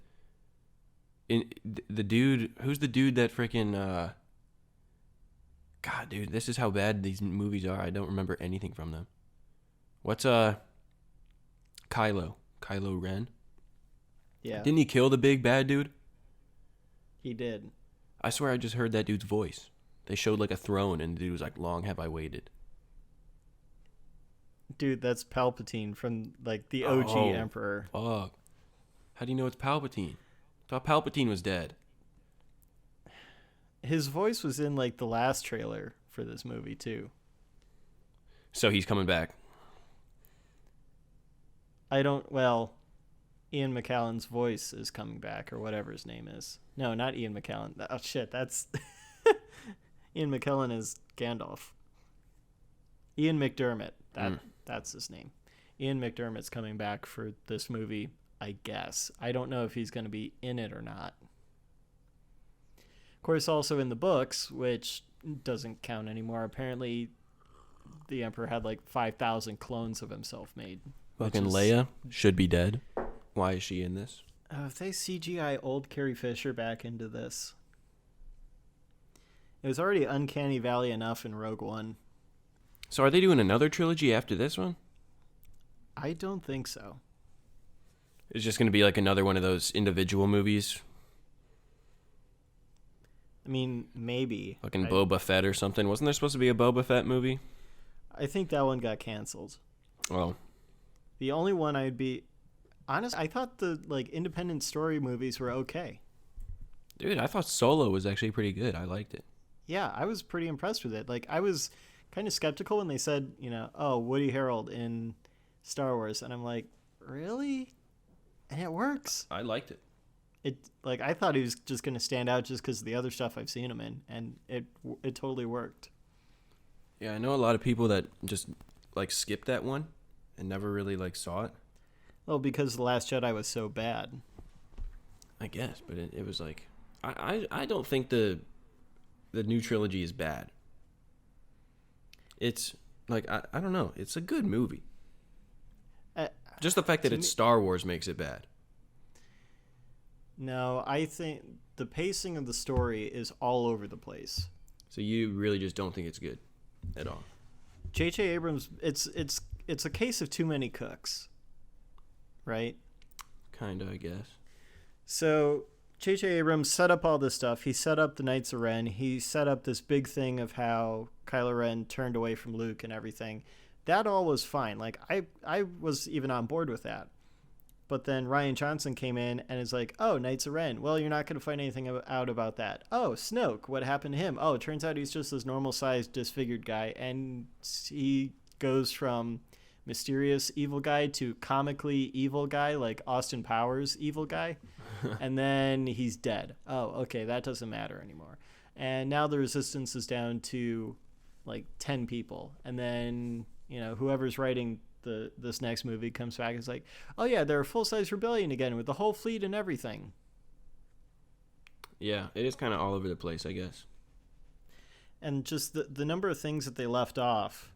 The dude, who's the dude that freaking? God, dude, this is how bad these movies are. I don't remember anything from them. What's Kylo Ren? Yeah. Didn't he kill the big bad dude? He did. I swear I just heard that dude's voice. They showed like a throne and the dude was like, "Long have I waited." Dude, that's Palpatine from like the OG Emperor. Fuck. How do you know it's Palpatine? I thought Palpatine was dead. His voice was in like the last trailer for this movie too. So he's coming back. Ian McKellen's voice is coming back, or whatever his name is. No, not Ian McKellen. Oh shit, that's Ian McKellen is Gandalf. Ian McDermott. That's his name. Ian McDermott's coming back for this movie, I guess. I don't know if he's going to be in it or not. Of course, also in the books, which doesn't count anymore, apparently the Emperor had like 5,000 clones of himself made. Fucking Leia should be dead. Why is she in this? If they CGI old Carrie Fisher back into this. It was already Uncanny Valley enough in Rogue One. So are they doing another trilogy after this one? I don't think so. It's just going to be like another one of those individual movies. I mean, maybe. Fucking Boba Fett or something. Wasn't there supposed to be a Boba Fett movie? I think that one got canceled. Oh. The only one I'd be honest, I thought the like independent story movies were okay. Dude, I thought Solo was actually pretty good. I liked it. Yeah, I was pretty impressed with it. Like, I was kind of skeptical when they said, Woody Harreld in Star Wars. And I'm like, really? And it works. I liked it. It like I thought he was just going to stand out just because of the other stuff I've seen him in, and it totally worked. Yeah, I know a lot of people that just like skipped that one and never really like saw it. Well, because The Last Jedi was so bad. I guess, but it was like I don't think the new trilogy is bad. It's like I don't know. It's a good movie. Just the fact that it's Star Wars makes it bad. No, I think the pacing of the story is all over the place. So you really just don't think it's good at all? J.J. Abrams, it's a case of too many cooks, right? Kinda, I guess. So J.J. Abrams set up all this stuff. He set up the Knights of Ren. He set up this big thing of how Kylo Ren turned away from Luke and everything. That all was fine. Like I was even on board with that. But then Rian Johnson came in and is like, oh, Knights of Ren. Well, you're not going to find anything out about that. Oh, Snoke. What happened to him? Oh, it turns out he's just this normal-sized, disfigured guy. And he goes from mysterious evil guy to comically evil guy, like Austin Powers evil guy. And then he's dead. Oh, okay, that doesn't matter anymore. And now the Resistance is down to like 10 people. And then, whoever's writing this next movie comes back and is like, oh yeah, they're a full-size rebellion again with the whole fleet and everything. Yeah, it is kind of all over the place, I guess. And just the number of things that they left off,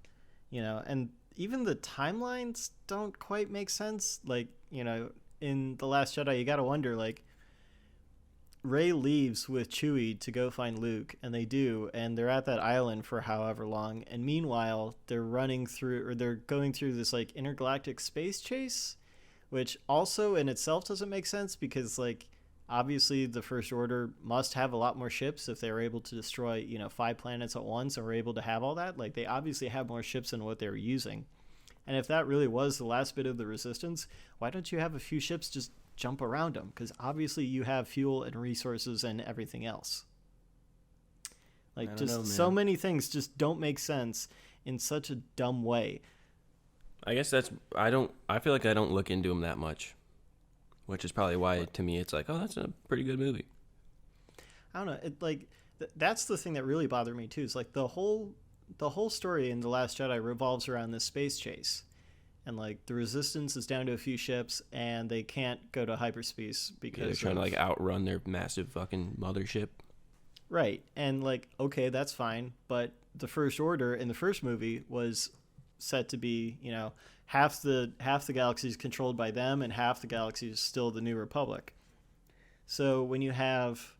and even the timelines don't quite make sense. Like, in The Last Jedi, you got to wonder, like, Rey leaves with Chewie to go find Luke, and they do, and they're at that island for however long, and meanwhile they're going through this like intergalactic space chase, which also in itself doesn't make sense because like obviously the First Order must have a lot more ships if they were able to destroy 5 planets at once and were able to have all that. Like they obviously have more ships than what they were using, and if that really was the last bit of the Resistance, why don't you have a few ships just jump around them? Because obviously you have fuel and resources and everything else. Like so many things just don't make sense in such a dumb way. I guess I feel like I don't look into them that much, which is probably why to me it's like, oh, that's a pretty good movie. I don't know. It like that's the thing that really bothered me too. Is like the whole story in The Last Jedi revolves around this space chase. And, like, the Resistance is down to a few ships, and they can't go to hyperspace because they're trying to, like, outrun their massive fucking mothership. Right. And, like, okay, that's fine. But the First Order in the first movie was set to be, half the galaxy is controlled by them, and half the galaxy is still the New Republic. So when you have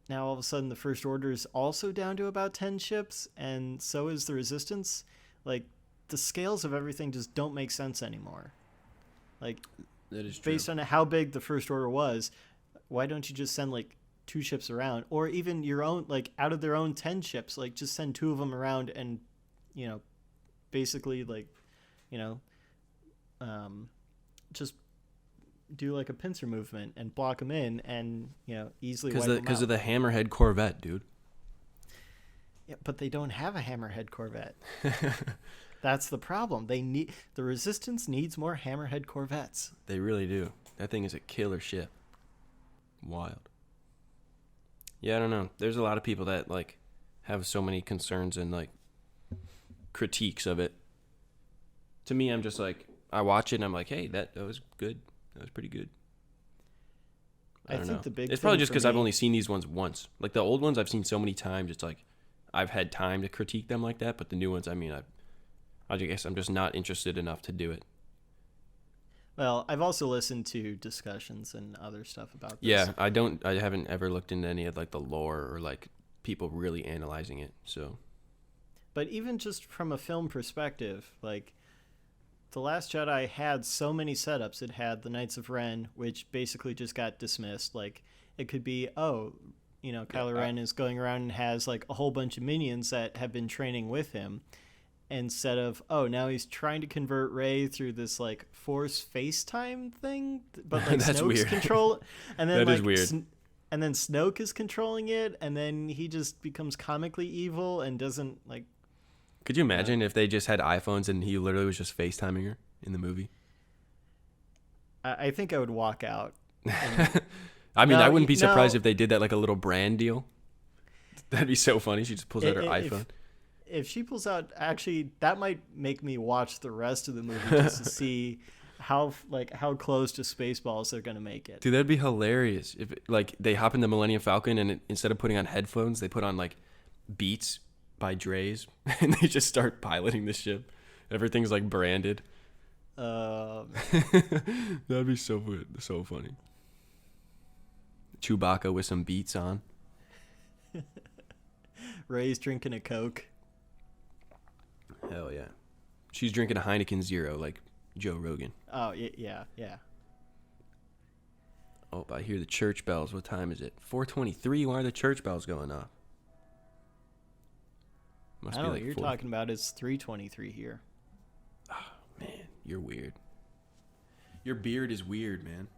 now all of a sudden the First Order is also down to about 10 ships, and so is the Resistance, like, the scales of everything just don't make sense anymore. Like, that is true. Based on how big the First Order was, why don't you just send like 2 ships around, or even your own, like out of their own 10 ships, like just send 2 of them around and, basically like, just do like a pincer movement and block them in and, easily wipe them out. Because of the Hammerhead Corvette, dude. Yeah, but they don't have a Hammerhead Corvette. That's the problem. The Resistance needs more Hammerhead Corvettes. They really do. That thing is a killer ship. Wild. Yeah, I don't know. There's a lot of people that like have so many concerns and like critiques of it. To me, I'm just like, I watch it and I'm like, hey, that was good. That was pretty good. I don't know. It's probably just because I've only seen these ones once. Like the old ones I've seen so many times, it's like I've had time to critique them like that. But the new ones, I mean, I guess I'm just not interested enough to do it. Well, I've also listened to discussions and other stuff about this. Yeah, I haven't ever looked into any of like the lore or like people really analyzing it. So, but even just from a film perspective, like The Last Jedi had so many setups. It had the Knights of Ren, which basically just got dismissed. Like it could be, Kylo Ren is going around and has like a whole bunch of minions that have been training with him. Instead of, now he's trying to convert Rey through this like Force FaceTime thing, but like That's Snoke's weird. control, and then that like is weird. And then Snoke is controlling it, and then he just becomes comically evil and doesn't like. Could you imagine if they just had iPhones and he literally was just FaceTiming her in the movie? I think I would walk out. I mean, No, I wouldn't be surprised no. if they did that like a little brand deal. That'd be so funny. She just pulls out her iPhone. If she pulls out, actually, that might make me watch the rest of the movie just to see how close to Spaceballs they're gonna make it. Dude, that'd be hilarious if like they hop in the Millennium Falcon and instead of putting on headphones, they put on like Beats by Dre's and they just start piloting the ship. Everything's like branded. That'd be so funny. Chewbacca with some Beats on. Ray's drinking a Coke. Hell yeah. She's drinking a Heineken Zero like Joe Rogan. Oh, yeah. Oh, I hear the church bells. What time is it? 4:23. Why are the church bells going off? I don't know what you're talking about. It's 3:23 here. Oh, man, you're weird. Your beard is weird, man.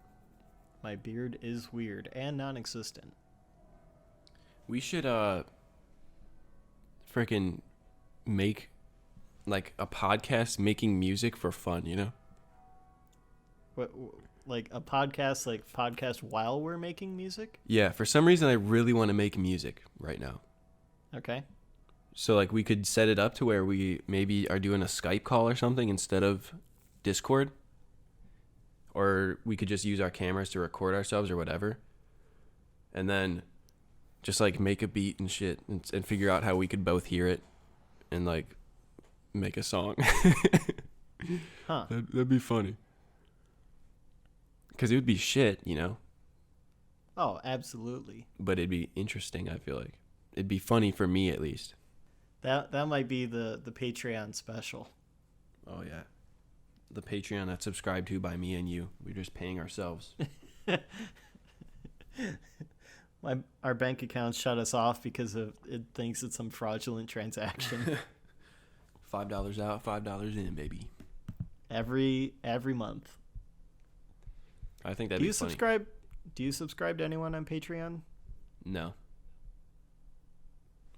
My beard is weird and non-existent. We should freaking make like a podcast making music for fun, you know? What, like a podcast while we're making music? Yeah, for some reason I really want to make music right now. Okay. So like we could set it up to where we maybe are doing a Skype call or something instead of Discord. Or we could just use our cameras to record ourselves or whatever. And then just like make a beat and shit and figure out how we could both hear it and like make a song. Huh. That'd be funny. Because it would be shit, you know? Oh, absolutely. But it'd be interesting, I feel like. It'd be funny for me at least. That might be the Patreon special. Oh, yeah. The Patreon that's subscribed to by me and you. We're just paying ourselves. Our bank account shut us off because it thinks it's some fraudulent transaction. $5 out, $5 in, baby. Every month. I think that'd be funny. Do you subscribe to anyone on Patreon? No.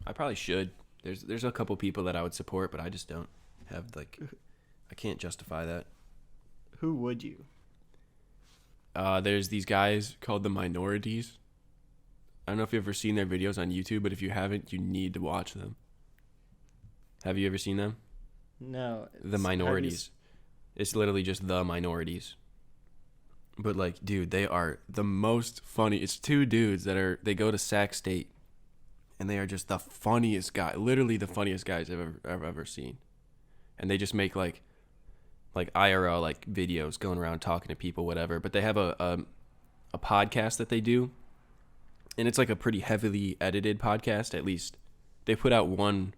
I probably should. There's a couple people that I would support, but I just don't have like I can't justify that. Who would you? There's these guys called the Minorities. I don't know if you've ever seen their videos on YouTube, but if you haven't, you need to watch them. Have you ever seen them? No. The Minorities. It's literally just the Minorities. But like, dude, they are the most funny. It's two dudes they go to Sac State, and they are just the funniest guy, literally the funniest guys I've ever seen. And they just make like IRL like videos going around talking to people, whatever. But they have a podcast that they do, and it's like a pretty heavily edited podcast. At least they put out one,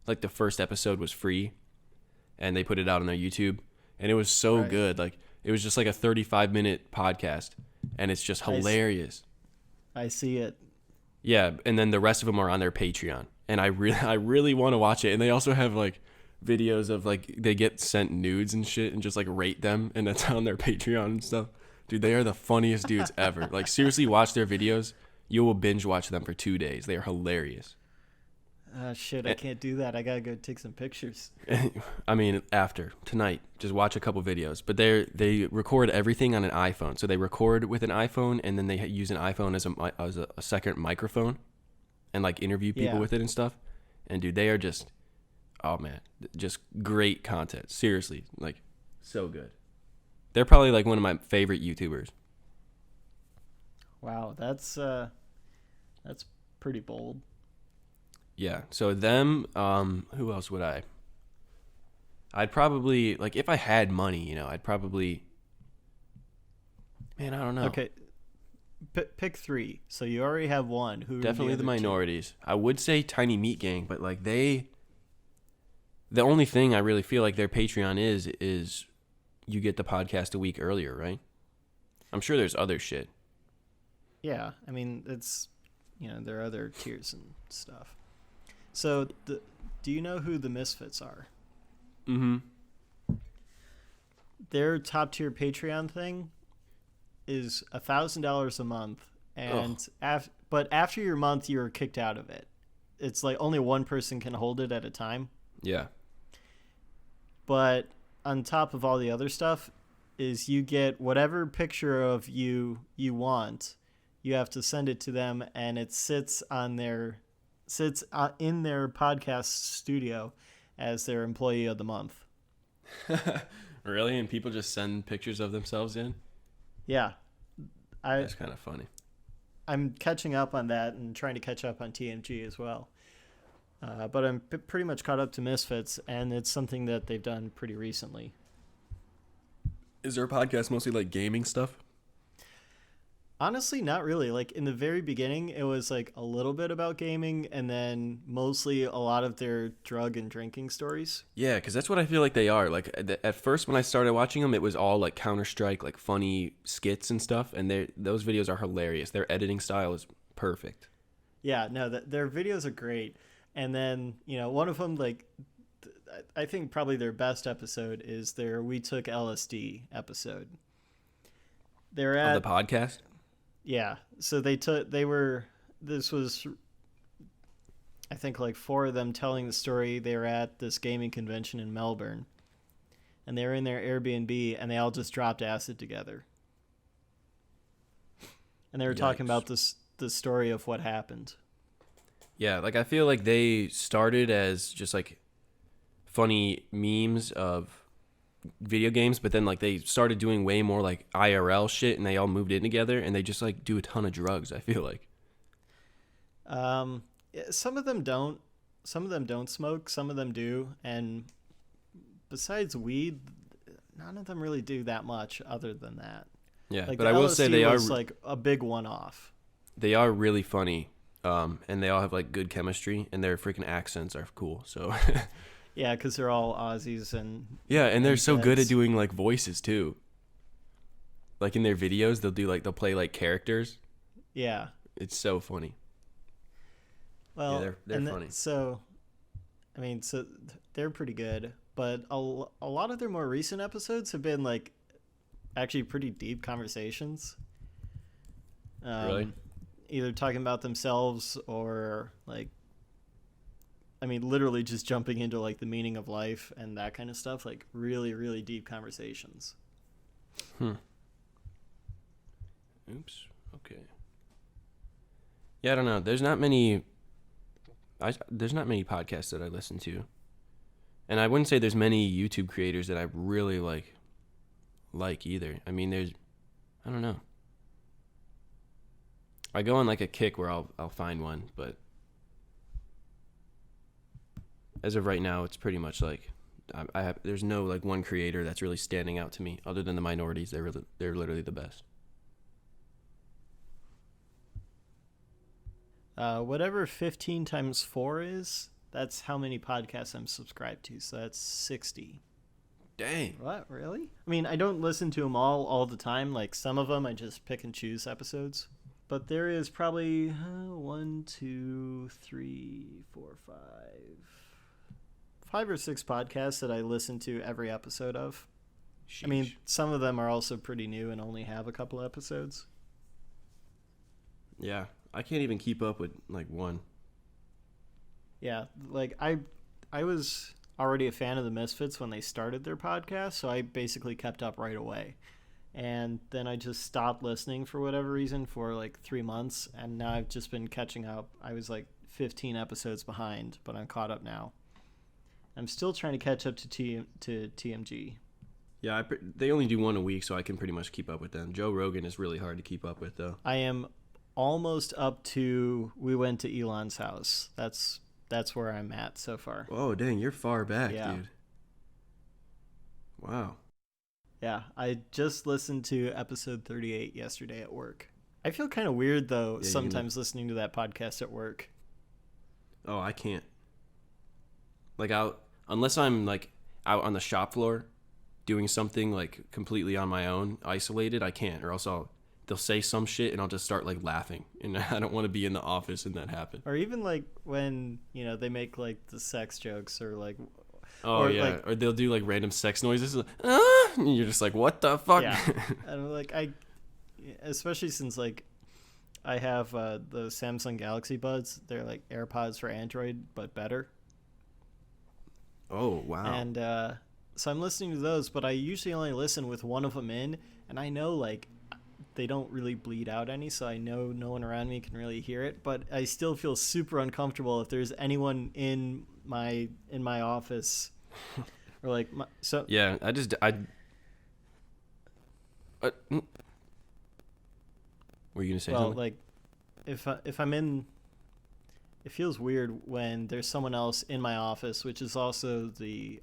like the first episode was free, and they put it out on their YouTube, and it was so good. Like it was just like a 35-minute podcast, and it's just hilarious. I see it. Yeah, and then the rest of them are on their Patreon, and I really want to watch it. And they also have like videos of like they get sent nudes and shit, and just like rate them, and that's on their Patreon and stuff. Dude, they are the funniest dudes ever. Like seriously, watch their videos. You will binge watch them for 2 days. They are hilarious. Shit, I can't do that. I gotta go take some pictures. I mean, after tonight, just watch a couple videos. But they record everything on an iPhone. So they record with an iPhone, and then they use an iPhone as a second microphone, and like interview people with it and stuff. And dude, they are just, oh man, just great content. Seriously, like so good. They're probably like one of my favorite YouTubers. Wow, that's pretty bold. Yeah. So them, who else would I'd probably, like, if I had money, you know, I'd probably, man, I don't know. Okay. Pick three. So you already have one. Who? Definitely the Minorities. I would say Tiny Meat Gang, but like the only thing I really feel like their Patreon is you get the podcast a week earlier, right? I'm sure there's other shit. Yeah. I mean, it's, you know, there are other tiers and stuff. So, do you know who the Misfits are? Mm-hmm. Their top tier Patreon thing is $1,000 a month, and but after your month, you're kicked out of it. It's like only one person can hold it at a time. Yeah. But on top of all the other stuff is you get whatever picture of you want. You have to send it to them, and it sits in their podcast studio as their employee of the month. Really? And people just send pictures of themselves in? Yeah. That's kind of funny. I'm catching up on that and trying to catch up on TMG as well. But I'm pretty much caught up to Misfits, and it's something that they've done pretty recently. Is their podcast mostly like gaming stuff? Honestly, not really. Like in the very beginning, it was like a little bit about gaming, and then mostly a lot of their drug and drinking stories. Yeah, because that's what I feel like they are. Like at first, when I started watching them, it was all like Counter-Strike, like funny skits and stuff, and those videos are hilarious. Their editing style is perfect. Yeah, no, their videos are great. And then, one of them, like, I think probably their best episode is their We Took LSD episode. They're at the podcast? Yeah. So this was, I think, like 4 of them telling the story. They were at this gaming convention in Melbourne, and they were in their Airbnb, and they all just dropped acid together. And they were talking about the story of what happened. Yeah, like I feel like they started as just like funny memes of video games, but then like they started doing way more like IRL shit, and they all moved in together, and they just like do a ton of drugs. I feel like. Some of them don't. Some of them don't smoke. Some of them do, and besides weed, none of them really do that much other than that. Yeah, like but I will say they are like a big one-off. They are really funny. And they all have like good chemistry, and their freaking accents are cool. So yeah, because they're all Aussies and they're so good at doing like voices too. Like in their videos, they'll play like characters. Yeah, it's so funny. Well, yeah, they're funny. So they're pretty good, but a lot of their more recent episodes have been like actually pretty deep conversations. Really? Either talking about themselves or like, literally just jumping into like the meaning of life and that kind of stuff. Like really, really deep conversations. Oops. Okay. Yeah, I don't know. There's not many podcasts that I listen to, and I wouldn't say there's many YouTube creators that I really like either. I don't know. I go on like a kick where I'll find one, but as of right now, it's pretty much like there's no like one creator that's really standing out to me other than the minorities. They're literally the best. Whatever 15 times 4 is, that's how many podcasts I'm subscribed to. So that's 60. Dang. What? Really? I don't listen to them all the time. Like some of them I just pick and choose episodes. But there is probably 1, 2, 3, 4, 5 or 6 podcasts that I listen to every episode of. Sheesh. Some of them are also pretty new and only have a couple episodes. Yeah, I can't even keep up with like one. Yeah, like I was already a fan of the Misfits when they started their podcast, so I basically kept up right away. And then I just stopped listening for whatever reason for like 3 months, and now I've just been catching up. I was like 15 episodes behind, but I'm caught up now. I'm still trying to catch up to TMG. Yeah, they only do one a week, so I can pretty much keep up with them. Joe Rogan is really hard to keep up with, though. I am almost up to We Went to Elon's House. That's where I'm at so far. Oh, dang, you're far back, Yeah. dude. Wow. Yeah, I just listened to episode 38 yesterday at work. I feel kind of weird, though, sometimes listening to that podcast at work. Oh, I can't. Like, unless I'm, like, out on the shop floor doing something, like, completely on my own, isolated, I can't. Or else they'll say some shit, and I'll just start, like, laughing. And I don't want to be in the office and that happen. Or even, like, when, they make, like, the sex jokes or, like... Oh, or, yeah. like, or they'll do, like, random sex noises. Like, and you're just like, what the fuck? Yeah. And, like, especially since, like, I have the Samsung Galaxy Buds. They're, like, AirPods for Android, but better. Oh, wow. And so I'm listening to those, but I usually only listen with one of them in, and I know like they don't really bleed out any, so I know no one around me can really hear it, but I still feel super uncomfortable if there's anyone in my office or like so. Yeah, were you gonna say something? Like if I'm in, it feels weird when there's someone else in my office, which is also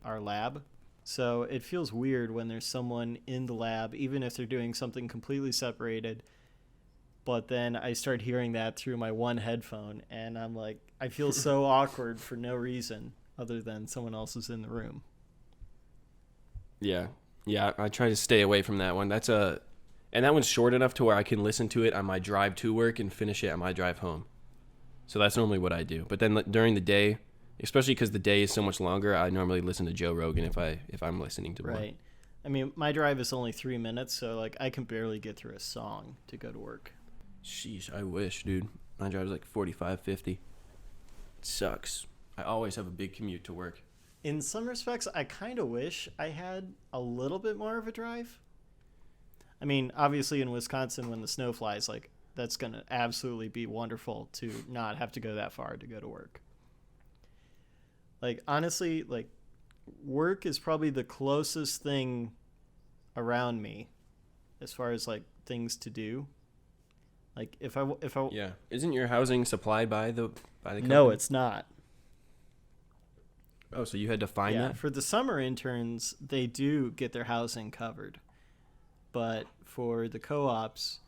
our lab. So it feels weird when there's someone in the lab, even if they're doing something completely separated. But then I start hearing that through my one headphone, and I'm like, I feel so awkward for no reason other than someone else is in the room. Yeah, I try to stay away from that one. And that one's short enough to where I can listen to it on my drive to work and finish it on my drive home. So that's normally what I do. But then during the day, especially because the day is so much longer, I normally listen to Joe Rogan if I'm listening to one. Right. I mean, my drive is only 3 minutes, so like I can barely get through a song to go to work. Sheesh, I wish, dude. My drive is like 45, 50. It sucks. I always have a big commute to work. In some respects, I kind of wish I had a little bit more of a drive. I mean, obviously in Wisconsin, when the snow flies, like that's going to absolutely be wonderful to not have to go that far to go to work. Like, honestly, like work is probably the closest thing around me as far as like things to do. Like if I Yeah. Isn't your housing supplied by the company? No, it's not. Oh, so you had to find that? For the summer interns, they do get their housing covered. But for the co-ops,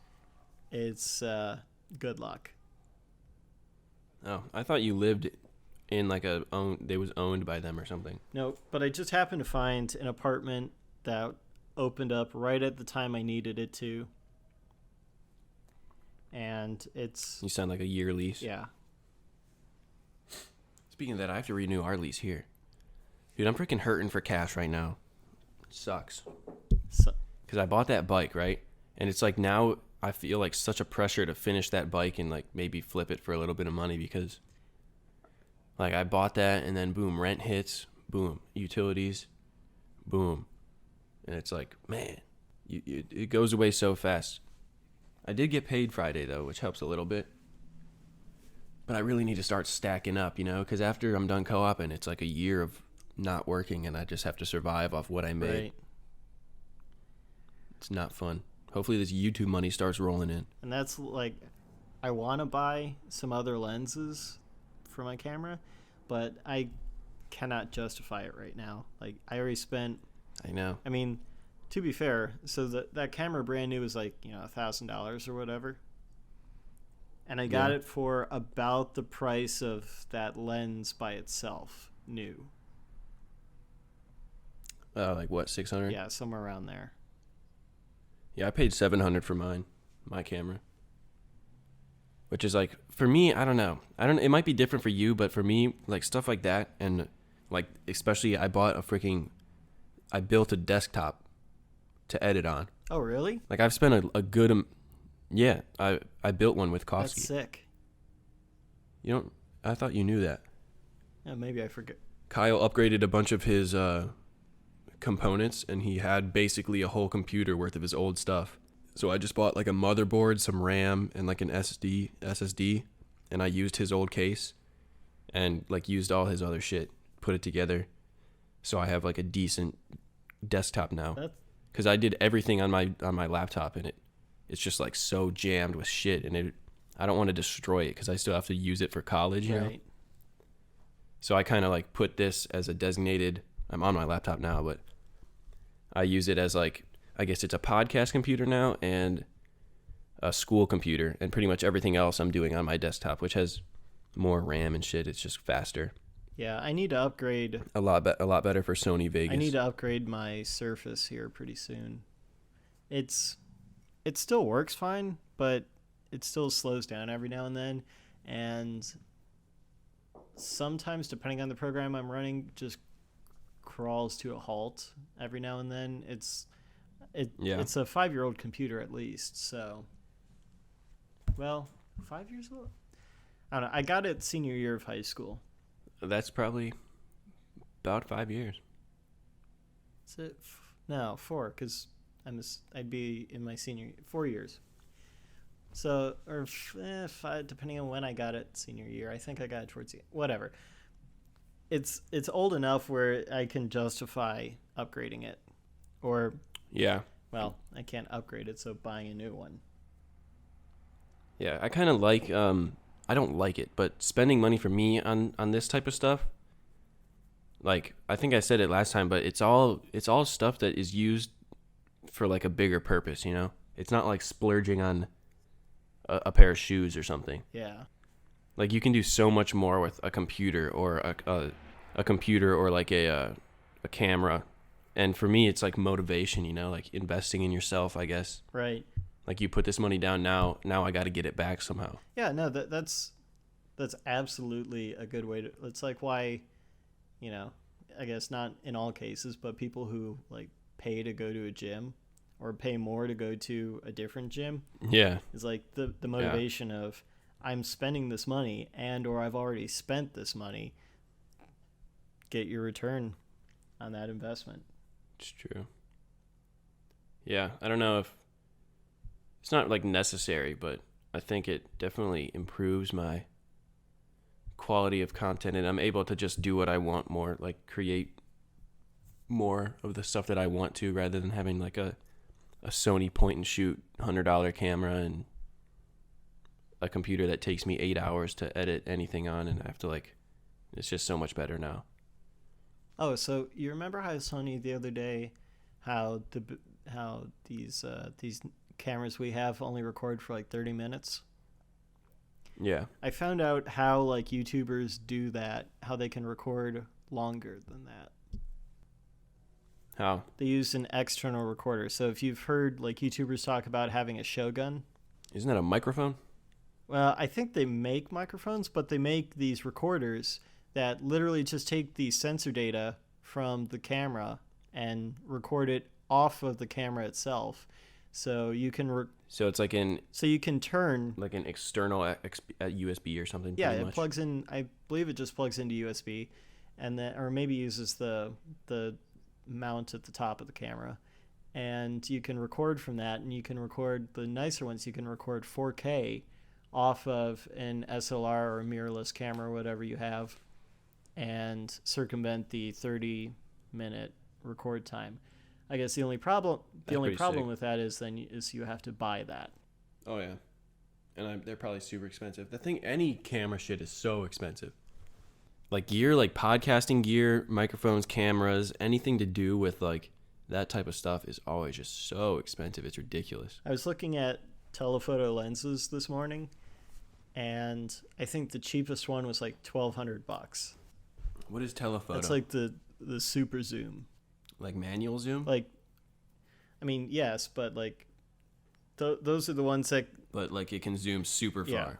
it's good luck. Oh, I thought you lived in like they was owned by them or something. No, but I just happened to find an apartment that opened up right at the time I needed it to. And it's... You sound like a year lease. Yeah. Speaking of that, I have to renew our lease here. Dude, I'm freaking hurting for cash right now. It sucks. Because I bought that bike, right? And it's like now I feel like such a pressure to finish that bike and like maybe flip it for a little bit of money because like I bought that and then boom, rent hits, boom, utilities, boom. And it's like, man, it goes away so fast. I did get paid Friday though, which helps a little bit. But I really need to start stacking up, because after I'm done co-oping, it's like a year of not working and I just have to survive off what I made. Right. It's not fun. Hopefully this YouTube money starts rolling in. And that's like, I want to buy some other lenses for my camera, but I cannot justify it right now. Like I already spent... I know. I mean, to be fair, so that camera brand new was like, $1,000 or whatever. And I got it for about the price of that lens by itself, new. Like what, 600? Yeah, somewhere around there. Yeah, I paid $700 for my camera. Which is like, for me, I don't know. It might be different for you, but for me, like stuff like that, and like especially I built a desktop to edit on. Oh, really? Like I've spent a good yeah, I built one with Kofsky. That's sick. I thought you knew that. Yeah, maybe I forget. Kyle upgraded a bunch of his components, and he had basically a whole computer worth of his old stuff. So I just bought like a motherboard, some RAM, and like an SSD, and I used his old case and like used all his other shit, put it together. So I have like a decent desktop now. Because I did everything on my laptop, and it's just like so jammed with shit, and I don't want to destroy it because I still have to use it for college, you know? So I kind of like put this as a designated... I'm on my laptop now, but I use it as like, I guess it's a podcast computer now and a school computer, and pretty much everything else I'm doing on my desktop, which has more RAM and shit. It's just faster. Yeah, I need to upgrade. A lot better for Sony Vegas. I need to upgrade my Surface here pretty soon. It still works fine, but it still slows down every now and then, and sometimes, depending on the program I'm running, just crawls to a halt every now and then. It's a 5-year-old computer at least, so 5 years old. I don't know. I got it senior year of high school. That's probably About 5 years. Is it? No, 4, because I'd be in my senior 4 years. So, or 5, depending on when I got it, senior year. I think I got it towards the whatever. It's old enough where I can justify upgrading it, or Yeah. well, I can't upgrade it, so buying a new one. Yeah, I kind of like, I don't like it, but spending money for me on this type of stuff, like, I think I said it last time, but it's all stuff that is used for, like, a bigger purpose, you know? It's not like splurging on a pair of shoes or something. Yeah. Like, you can do so much more with a computer or a computer or, like, a camera. And for me, it's, like, motivation, you know? Like, investing in yourself, I guess. Right. Like, you put this money down now I got to get it back somehow. Yeah, no, that's absolutely a good way to. It's like why, you know, I guess not in all cases, but people who like pay to go to a gym or pay more to go to a different gym. Yeah. Is like the motivation of I'm spending this money or I've already spent this money. Get your return on that investment. It's true. Yeah, I don't know if it's not like necessary, but I think it definitely improves my quality of content, and I'm able to just do what I want more, like create more of the stuff that I want to, rather than having like a Sony point and shoot $100 camera and a computer that takes me 8 hours to edit anything on, and I have to like, it's just so much better now. Oh, so you remember how I was telling you the other day how these cameras we have only record for like 30 minutes? Yeah. I found out how like YouTubers do that, how they can record longer than that. How? They use an external recorder. So if you've heard like YouTubers talk about having a Shogun. Isn't that a microphone? Well, I think they make microphones, but they make these recorders that literally just take the sensor data from the camera and record it off of the camera itself. So you can so it's like you can turn like an external USB or something. Yeah, it plugs in. I believe it just plugs into USB, and then or maybe uses the mount at the top of the camera, and you can record from that. And you can record the nicer ones. You can record 4K off of an SLR or a mirrorless camera, or whatever you have, and circumvent the 30-minute record time. I guess the only problem with that is you have to buy that. Oh yeah, and they're probably super expensive. The thing, any camera shit is so expensive. Like gear, like podcasting gear, microphones, cameras, anything to do with like that type of stuff is always just so expensive. It's ridiculous. I was looking at telephoto lenses this morning, and I think the cheapest one was like $1,200. What is telephoto? It's like the super zoom. Like manual zoom? Like, I mean, yes, but like, those are the ones that. But like it can zoom super far. Yeah.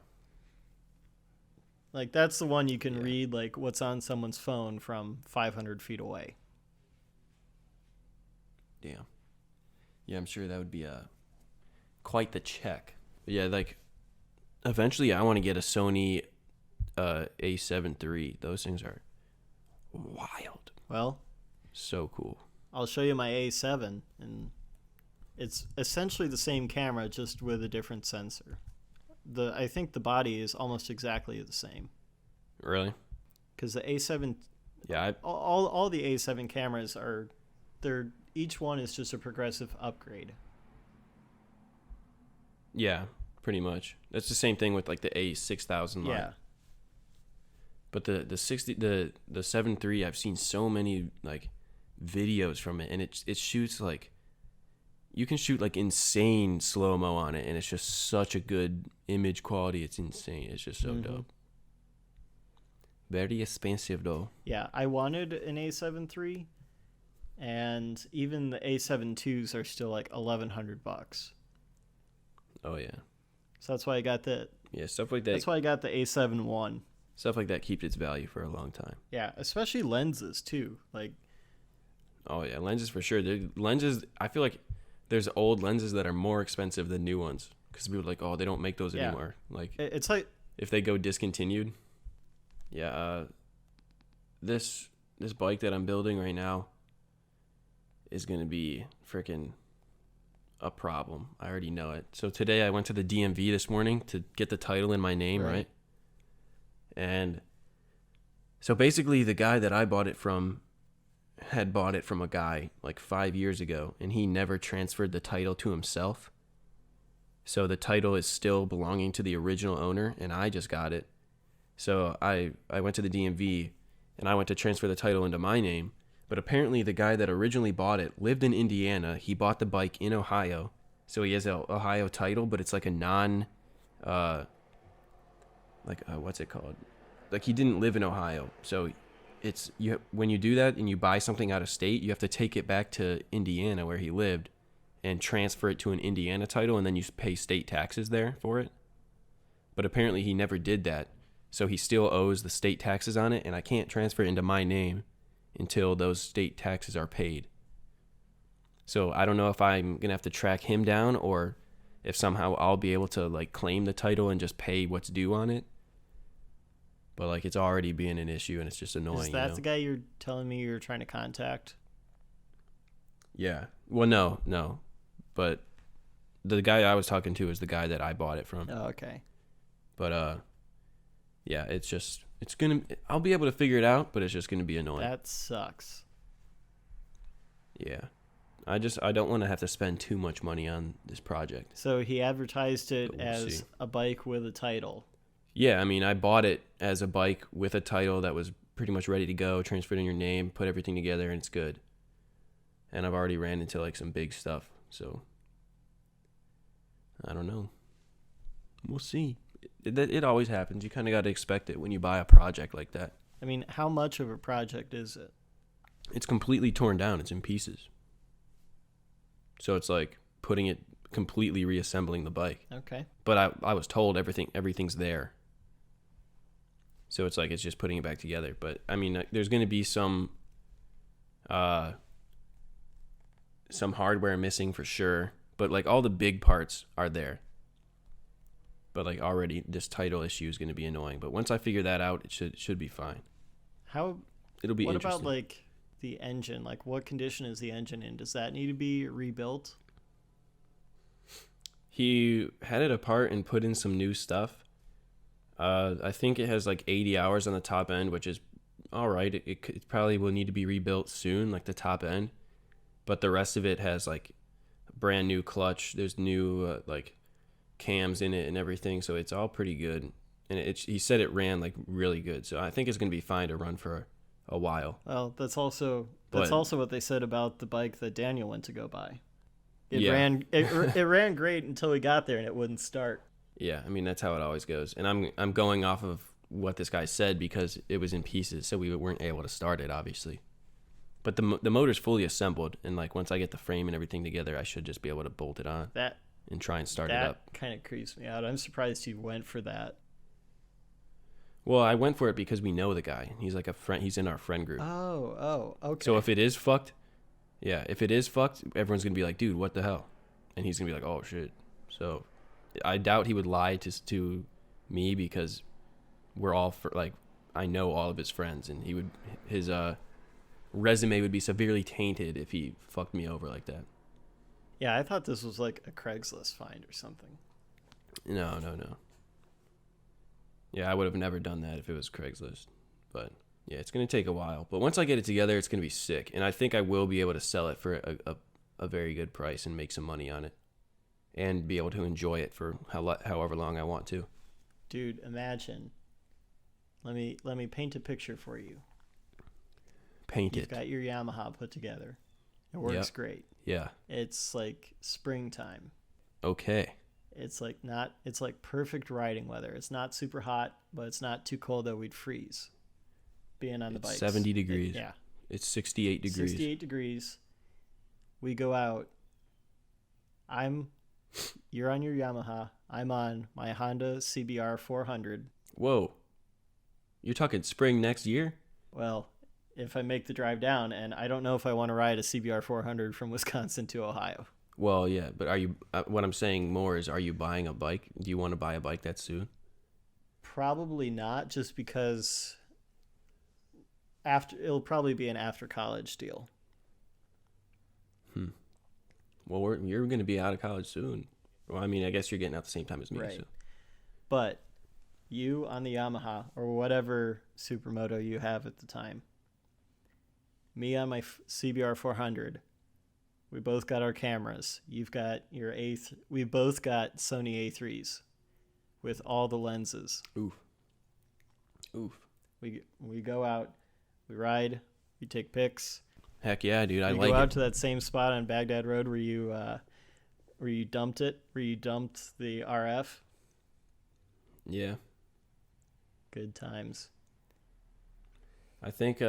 Like that's the one you can read like what's on someone's phone from 500 feet away. Damn. Yeah, I'm sure that would be quite the check. But yeah, like eventually I want to get a Sony A7 III. Those things are wild. Well, so cool. I'll show you my A7, and it's essentially the same camera, just with a different sensor. I think the body is almost exactly the same. Really? Because the A7, yeah, all the A7 cameras each one is just a progressive upgrade. Yeah, pretty much. That's the same thing with like the A6000 line. Yeah. But the 7 III, I've seen so many like videos from it, and it shoots like, you can shoot like insane slow-mo on it, and it's just such a good image quality. It's insane. It's just so dope. Very expensive though. Yeah, I wanted an A7 III, and even the A7 IIs are still like $1,100. Oh yeah. So that's why I got stuff like that. That's why I got the A7 I. Stuff like that keeps its value for a long time. Yeah, especially lenses too. Like, oh yeah, lenses for sure. Lenses, I feel like there's old lenses that are more expensive than new ones, because people are like, oh, they don't make those anymore. Like, it's like if they go discontinued. Yeah. This this bike that I'm building right now is going to be freaking a problem. I already know it. So today I went to the DMV this morning to get the title in my name, right? And so basically the guy that I bought it from had bought it from a guy like 5 years ago, and he never transferred the title to himself. So the title is still belonging to the original owner, and I just got it. So I went to the DMV, and I went to transfer the title into my name. But apparently the guy that originally bought it lived in Indiana. He bought the bike in Ohio. So he has an Ohio title, but it's like a what's it called? Like he didn't live in Ohio. So it's when you do that and you buy something out of state, you have to take it back to Indiana where he lived and transfer it to an Indiana title, and then you pay state taxes there for it. But apparently he never did that. So he still owes the state taxes on it, and I can't transfer it into my name until those state taxes are paid. So I don't know if I'm going to have to track him down or if somehow I'll be able to like claim the title and just pay what's due on it. But like it's already being an issue and it's just annoying. Is that the guy you're telling me you're trying to contact? Yeah. Well, no. But the guy I was talking to is the guy that I bought it from. Oh, okay. But yeah, I'll be able to figure it out, but it's just going to be annoying. That sucks. Yeah. I don't want to have to spend too much money on this project. So he advertised it as a bike with a title. Yeah, I mean, I bought it as a bike with a title that was pretty much ready to go, transferred in your name, put everything together, and it's good. And I've already ran into like some big stuff, so I don't know. We'll see. It always happens. You kind of got to expect it when you buy a project like that. I mean, how much of a project is it? It's completely torn down. It's in pieces. So it's like completely reassembling the bike. Okay. But I was told everything's there. So it's like it's just putting it back together. But I mean, there's going to be some hardware missing for sure. But like all the big parts are there. But like already this title issue is going to be annoying. But once I figure that out, it should be fine. It'll be interesting. What about like the engine? Like what condition is the engine in? Does that need to be rebuilt? He had it apart and put in some new stuff. I think it has like 80 hours on the top end, which is all right. It probably will need to be rebuilt soon, like the top end. But the rest of it has like a brand new clutch. There's new like cams in it and everything, so it's all pretty good. And he said it ran like really good, so I think it's going to be fine to run for a while. Well, that's also what they said about the bike that Daniel went to go buy. It ran great until we got there and it wouldn't start. Yeah, I mean that's how it always goes. And I'm going off of what this guy said because it was in pieces, so we weren't able to start it obviously. But the motor's fully assembled, and like once I get the frame and everything together, I should just be able to bolt it on and try and start it up. That kind of creeps me out. I'm surprised you went for that. Well, I went for it because we know the guy. He's like a friend. He's in our friend group. Oh, okay. So if it is fucked, everyone's gonna be like, dude, what the hell? And he's gonna be like, oh shit. So I doubt he would lie to me because we're all I know all of his friends, and his resume would be severely tainted if he fucked me over like that. Yeah, I thought this was like a Craigslist find or something. No. Yeah, I would have never done that if it was Craigslist. But yeah, it's going to take a while. But once I get it together, it's going to be sick. And I think I will be able to sell it for a very good price and make some money on it. And be able to enjoy it for however long I want to. Dude, imagine. Let me paint a picture for you. You've got your Yamaha put together. It works great. Yeah. It's like springtime. Okay. It's like perfect riding weather. It's not super hot, but it's not too cold that we'd freeze. Being on the bike. 70 degrees. Yeah. It's 68 degrees. 68 degrees. We go out. You're on your Yamaha. I'm on my Honda CBR 400. Whoa. You're talking spring next year? Well, if I make the drive down, and I don't know if I want to ride a CBR 400 from Wisconsin to Ohio. Well, yeah, but are you? What I'm saying more is, are you buying a bike? Do you want to buy a bike that soon? Probably not, just because it'll probably be an after college deal. Well, you're going to be out of college soon. Well, I mean, I guess you're getting out the same time as me. Right. So. But you on the Yamaha or whatever supermoto you have at the time. Me on my CBR 400. We both got our cameras. You've got your we both got Sony A3s with all the lenses. Oof. We go out, we ride, we take pics. Heck yeah, dude! I we like go out it. to that same spot on Baghdad Road where you dumped the RF. Yeah. Good times. I think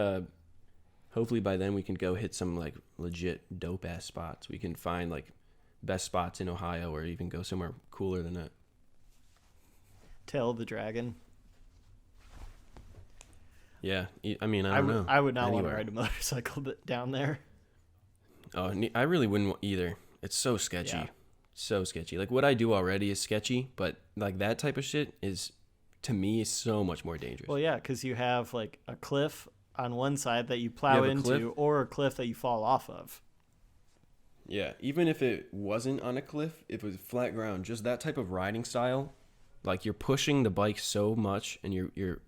hopefully by then we can go hit some like legit dope ass spots. We can find like best spots in Ohio or even go somewhere cooler than that. Tail of the Dragon. Yeah, I mean, I don't know. I would not want to ride a motorcycle down there. Oh, I really wouldn't either. It's so sketchy. Yeah. So sketchy. Like what I do already is sketchy, but like that type of shit is, to me, so much more dangerous. Well, yeah, because you have like a cliff on one side that you plow into or a cliff that you fall off of. Yeah, even if it wasn't on a cliff, if it was flat ground, just that type of riding style, like you're pushing the bike so much and you're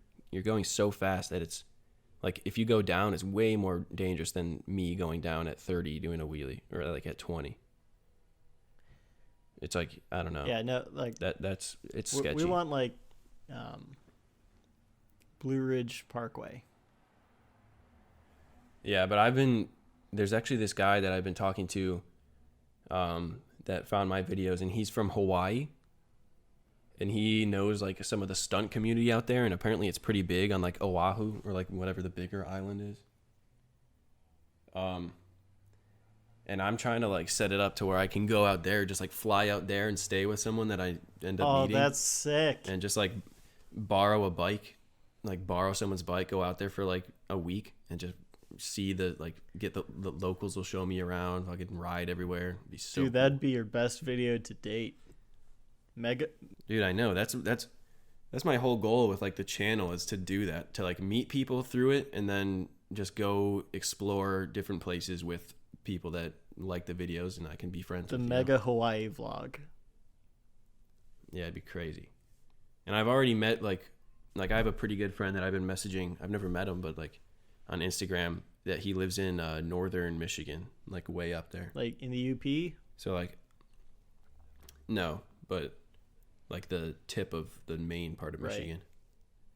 going so fast that it's like if you go down, it's way more dangerous than me going down at 30 doing a wheelie or like at 20. It's like, I don't know. Yeah, no, like it's sketchy. We want like Blue Ridge Parkway. Yeah, but there's actually this guy that I've been talking to that found my videos, and he's from Hawaii. And he knows like some of the stunt community out there, and apparently it's pretty big on like Oahu or like whatever the bigger island is. And I'm trying to like set it up to where I can go out there, just like fly out there and stay with someone that I end up meeting. Oh, that's sick. And just like borrow a bike, like borrow someone's bike, go out there for like a week and just see get the locals will show me around. I can ride everywhere. It'd be so Dude, that'd be your best video to date. Dude, I know. That's my whole goal with like the channel is to do that, to like meet people through it and then just go explore different places with people that like the videos and I can be friends with. The mega Hawaii vlog. Yeah, it'd be crazy. And I've already met like I have a pretty good friend that I've been messaging. I've never met him, but like on Instagram that he lives in northern Michigan, like way up there. Like in the UP? So like no, but like the tip of the main part of Michigan. Right.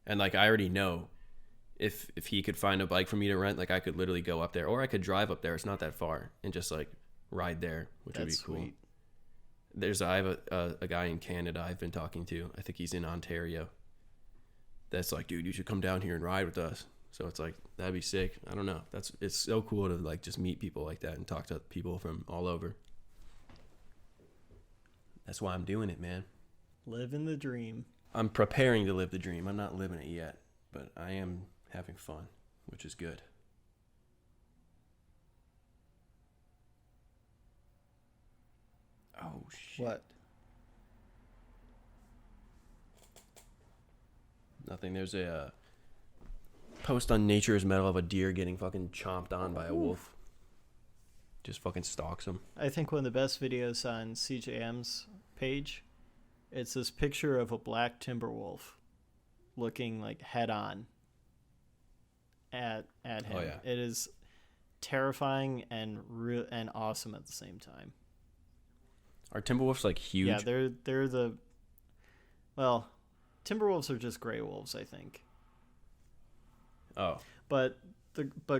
And like I already know if he could find a bike for me to rent, like I could literally go up there or I could drive up there. It's not that far and just like ride there, which would be cool. Sweet. I have a guy in Canada I've been talking to. I think he's in Ontario. That's like, dude, you should come down here and ride with us. So it's like, that'd be sick. I don't know. It's so cool to like just meet people like that and talk to people from all over. That's why I'm doing it, man. Living the dream. I'm preparing to live the dream. I'm not living it yet, but I am having fun, which is good. Oh, shit. What? Nothing. There's a post on Nature's Metal of a deer getting fucking chomped on by a wolf. Just fucking stalks him. I think one of the best videos on CJM's page, it's this picture of a black timber wolf looking like head on at him. Oh, yeah. It is terrifying and awesome at the same time. Are timber wolves like huge? Yeah, they're timber wolves are just gray wolves, I think. Oh. But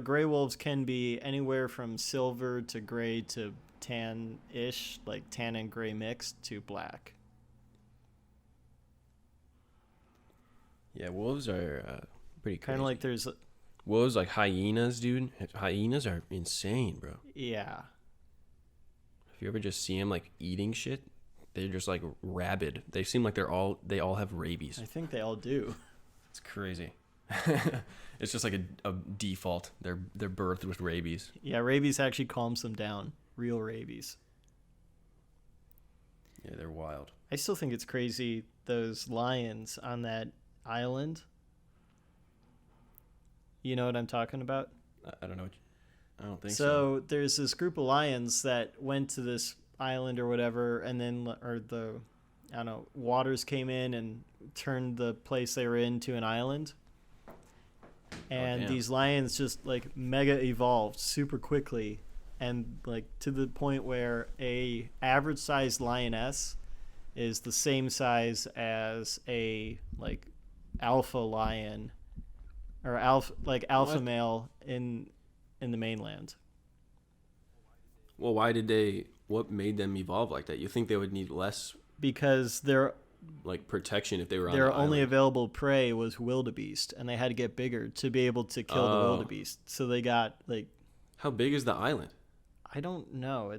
gray wolves can be anywhere from silver to gray to tan-ish, like tan and gray mixed, to black. Yeah, wolves are pretty crazy. Kind of like there's... Wolves like hyenas, dude. Hyenas are insane, bro. Yeah. If you ever just see them like eating shit, they're just like rabid. They seem like they all have rabies. I think they all do. It's crazy. It's just like a default. They're birthed with rabies. Yeah, rabies actually calms them down. Real rabies. Yeah, they're wild. I still think it's crazy, those lions on that island. You know what I'm talking about? I don't know. I don't think so. So there's this group of lions that went to this island or whatever, and then I don't know, waters came in and turned the place they were into an island. And these lions just like mega evolved super quickly, and like to the point where a average sized lioness is the same size as a like alpha lion or alpha male in the mainland. Well, what made them evolve like that? You think they would need less Because they're like protection if they were on their the only island? available prey was wildebeest, and they had to get bigger to be able to kill the wildebeest. So they got like, How big is the island? I don't know.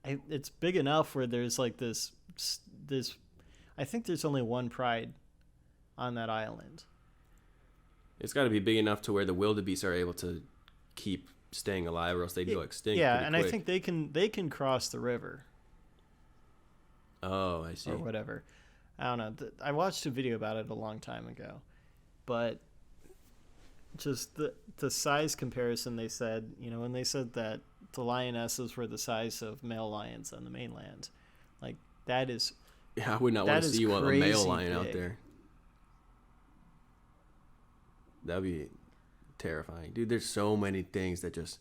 It's big enough where there's like this. I think there's only one pride on that island. It's got to be big enough to where the wildebeest are able to keep staying alive, or else they'd go extinct. Yeah, pretty and quick. I think they can cross the river Oh, I see. or whatever. I don't know. I watched a video about it a long time ago, but just the size comparison, they said, when they said that the lionesses were the size of male lions on the mainland, like that is. Yeah, I would not want to see a male lion out there. That'd be terrifying. Dude, there's so many things that just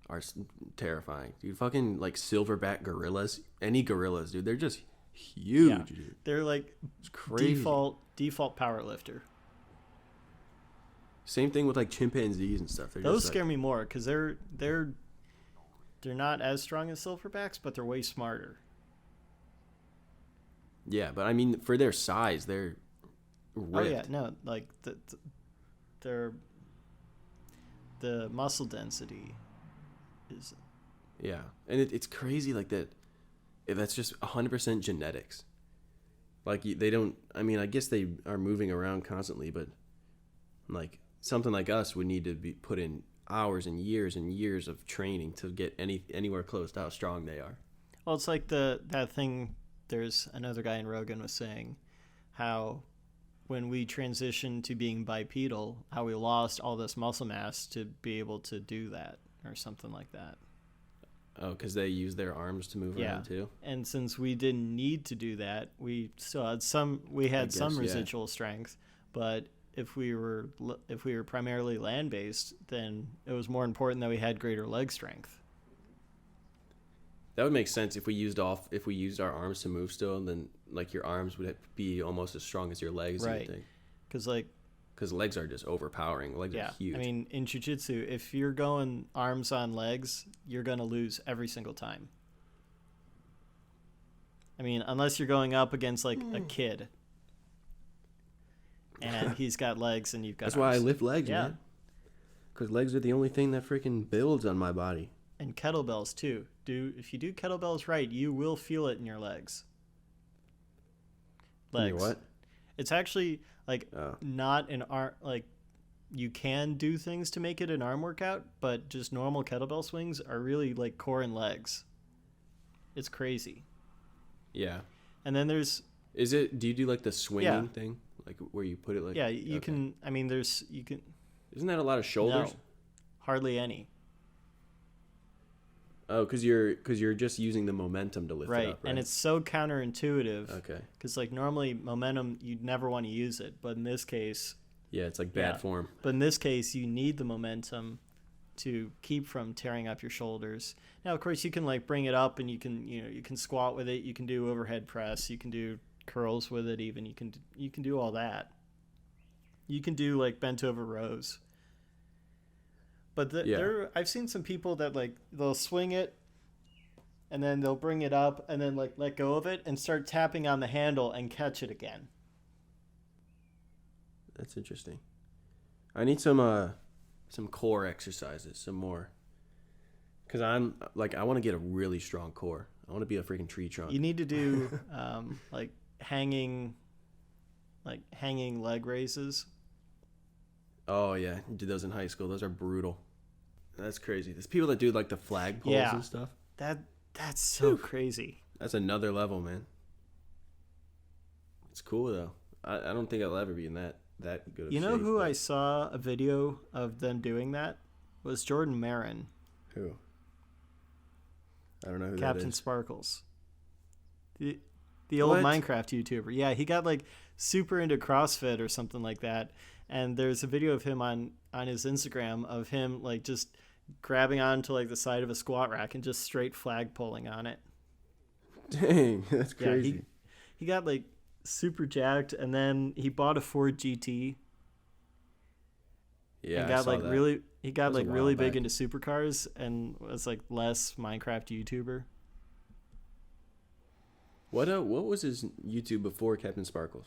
are terrifying. Dude, fucking like silverback gorillas. Any gorillas, dude. They're just huge, Yeah. dude. They're like It's crazy. default power lifter. Same thing with like chimpanzees and stuff. They're Those just scare me more because they're not as strong as silverbacks, but they're way smarter. Yeah, but I mean, for their size, they're ripped. Oh yeah, no, like the muscle density is. Yeah, and it's crazy like that. That's just 100% genetics. Like they don't. I mean, I guess they are moving around constantly, but like something like us would need to be put in hours and years of training to get anywhere close to how strong they are. Well, it's like that thing. There's another guy in Roagn was saying how when we transitioned to being bipedal, how we lost all this muscle mass to be able to do that or something like that. Oh, because they use their arms to move around too. And since we didn't need to do that, we still had some residual strength, but if we were primarily land based, then it was more important that we had greater leg strength. That would make sense if we used our arms to move still, then like your arms would be almost as strong as your legs. Right. Because legs are just overpowering. Legs are huge. I mean, in jiu-jitsu, if you're going arms on legs, you're going to lose every single time. I mean, unless you're going up against like a kid and he's got legs and you've got That's arms. why I lift legs, man. Because legs are the only thing that freaking builds on my body. And kettlebells too. If you do kettlebells right, you will feel it in your legs. In your what? It's actually like not an arm. Like you can do things to make it an arm workout, but just normal kettlebell swings are really like core and legs. It's crazy. Yeah. And then do you do like the swinging thing? Like where you put it like. Yeah, you can. I mean, you can. Isn't that a lot of shoulders? No, hardly any. Oh, because you're just using the momentum to lift it up, right? And it's so counterintuitive. Okay. Because like normally momentum, you'd never want to use it, but in this case. Yeah, it's like bad form. But in this case, you need the momentum to keep from tearing up your shoulders. Now, of course, you can like bring it up, and you can squat with it. You can do overhead press. You can do curls with it. Even you can do all that. You can do like bent over rows. But I've seen some people that like they'll swing it, and then they'll bring it up, and then like let go of it and start tapping on the handle and catch it again. That's interesting. I need some core exercises, some more. Because I'm like I want to get a really strong core. I want to be a freaking tree trunk. You need to do like hanging leg raises. Oh yeah, you did those in high school. Those are brutal. That's crazy. There's people that do like the flag poles and stuff. That's so crazy. That's another level, man. It's cool though. I don't think I'll ever be in that that good of You know shape, who but- I saw a video of them doing that? Was Jordan Marin, Who? I don't know who Captain that is. Sparkles. The old What? Minecraft YouTuber. Yeah, he got like super into CrossFit or something like that. And there's a video of him on his Instagram of him like just grabbing onto like the side of a squat rack and just straight flag pulling on it. Dang, that's Yeah, crazy. he got like super jacked, and then he bought a Ford GT Yeah, and I got saw like that. really he got was a like while really big back. into supercars and was like less Minecraft YouTuber. What was his YouTube before Captain Sparkles?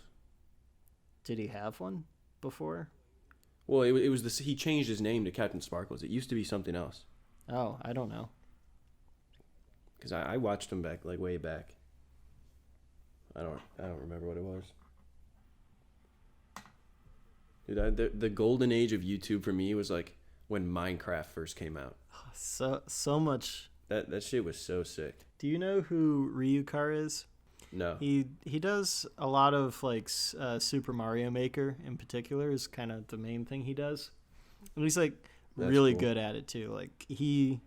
Did he have one before? Well, it was this. He changed his name to Captain Sparkles. It used to be something else. Oh, I don't know. Because I watched him back like way back. I don't remember what it was. Dude, the golden age of YouTube for me was like when Minecraft first came out. So much. That shit was so sick. Do you know who Ryukar is? No. He does a lot of like Super Mario Maker in particular is kind of the main thing he does, and he's like That's really cool. good at it too. Like he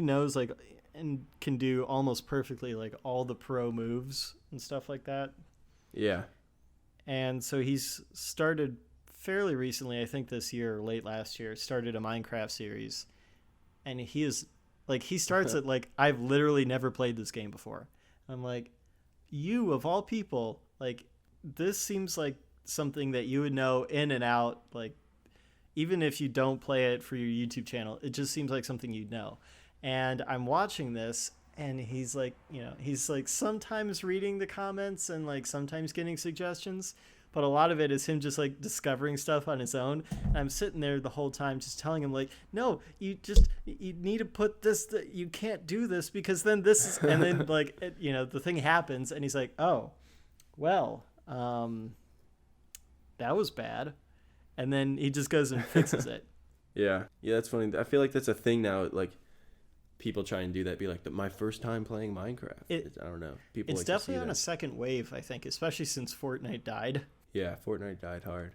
knows like and can do almost perfectly like all the pro moves and stuff like that. Yeah. And so he's started fairly recently, I think this year or late last year, started a Minecraft series, and he is like he starts it like I've literally never played this game before. I'm like, you of all people, like this seems like something that you would know in and out, like even if you don't play it for your YouTube channel, it just seems like something you'd know. And I'm watching this, and he's like, he's like sometimes reading the comments and like sometimes getting suggestions, but a lot of it is him just like discovering stuff on his own. And I'm sitting there the whole time just telling him like, no, you need to put this, you can't do this because then this is, and then like, the thing happens and he's like, oh, well, that was bad. And then he just goes and fixes it. Yeah. Yeah, that's funny. I feel like that's a thing now. Like people try and do that. Be like, my first time playing Minecraft. I don't know. People. It's like to see definitely on that. a second wave, I think, especially since Fortnite died. Yeah, Fortnite died hard.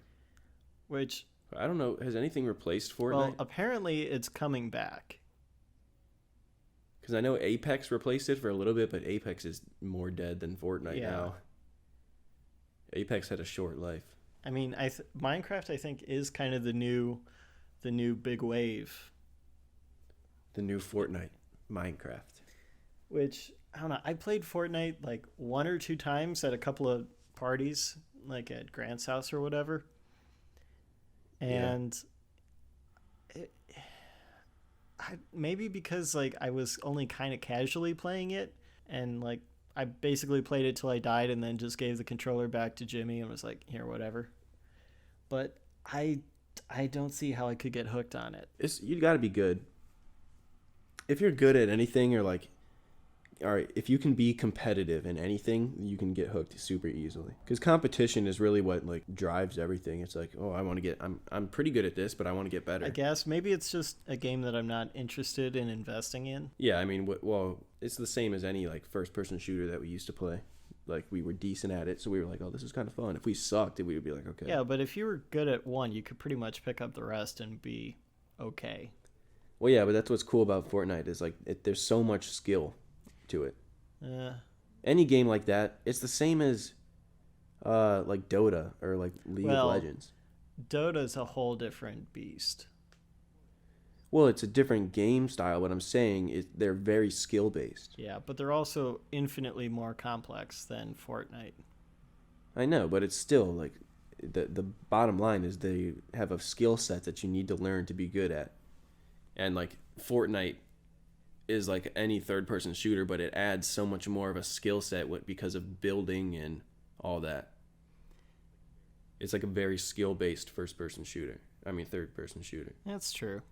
Which, I don't know. Has anything replaced Fortnite? well, apparently it's coming back. Because I know Apex replaced it for a little bit, but Apex is more dead than Fortnite Yeah. now. Apex had a short life. I mean, Minecraft, I think, is kind of the new big wave. The new Fortnite, Minecraft. Which, I don't know. I played Fortnite like one or two times at a couple of parties, like at Grant's house or whatever. And maybe because like I was only kind of casually playing it, and like I basically played it till I died and then just gave the controller back to Jimmy and was like, here, whatever. But I don't see how I could get hooked on it. You got to be good. If you're good at anything, or like, all right, if you can be competitive in anything, you can get hooked super easily. Because competition is really what like drives everything. It's like, oh, I want to get. I'm pretty good at this, but I want to get better. I guess maybe it's just a game that I'm not interested in investing in. Yeah, I mean, well, it's the same as any like first-person shooter that we used to play. Like we were decent at it, so we were like, oh, this is kind of fun. If we sucked, we would be like, okay. Yeah, but if you were good at one, you could pretty much pick up the rest and be okay. Well, yeah, but that's what's cool about Fortnite is like there's so much skill to it. Any game like that, it's the same as like Dota or like League of Legends. Dota's a whole different beast. Well, it's a different game style. What I'm saying is they're very skill based. Yeah, but they're also infinitely more complex than Fortnite. I know, but it's still like the bottom line is they have a skill set that you need to learn to be good at. And like Fortnite is like any third person shooter, but it adds so much more of a skill set because of building and all that. It's like a very skill based third person shooter. That's true.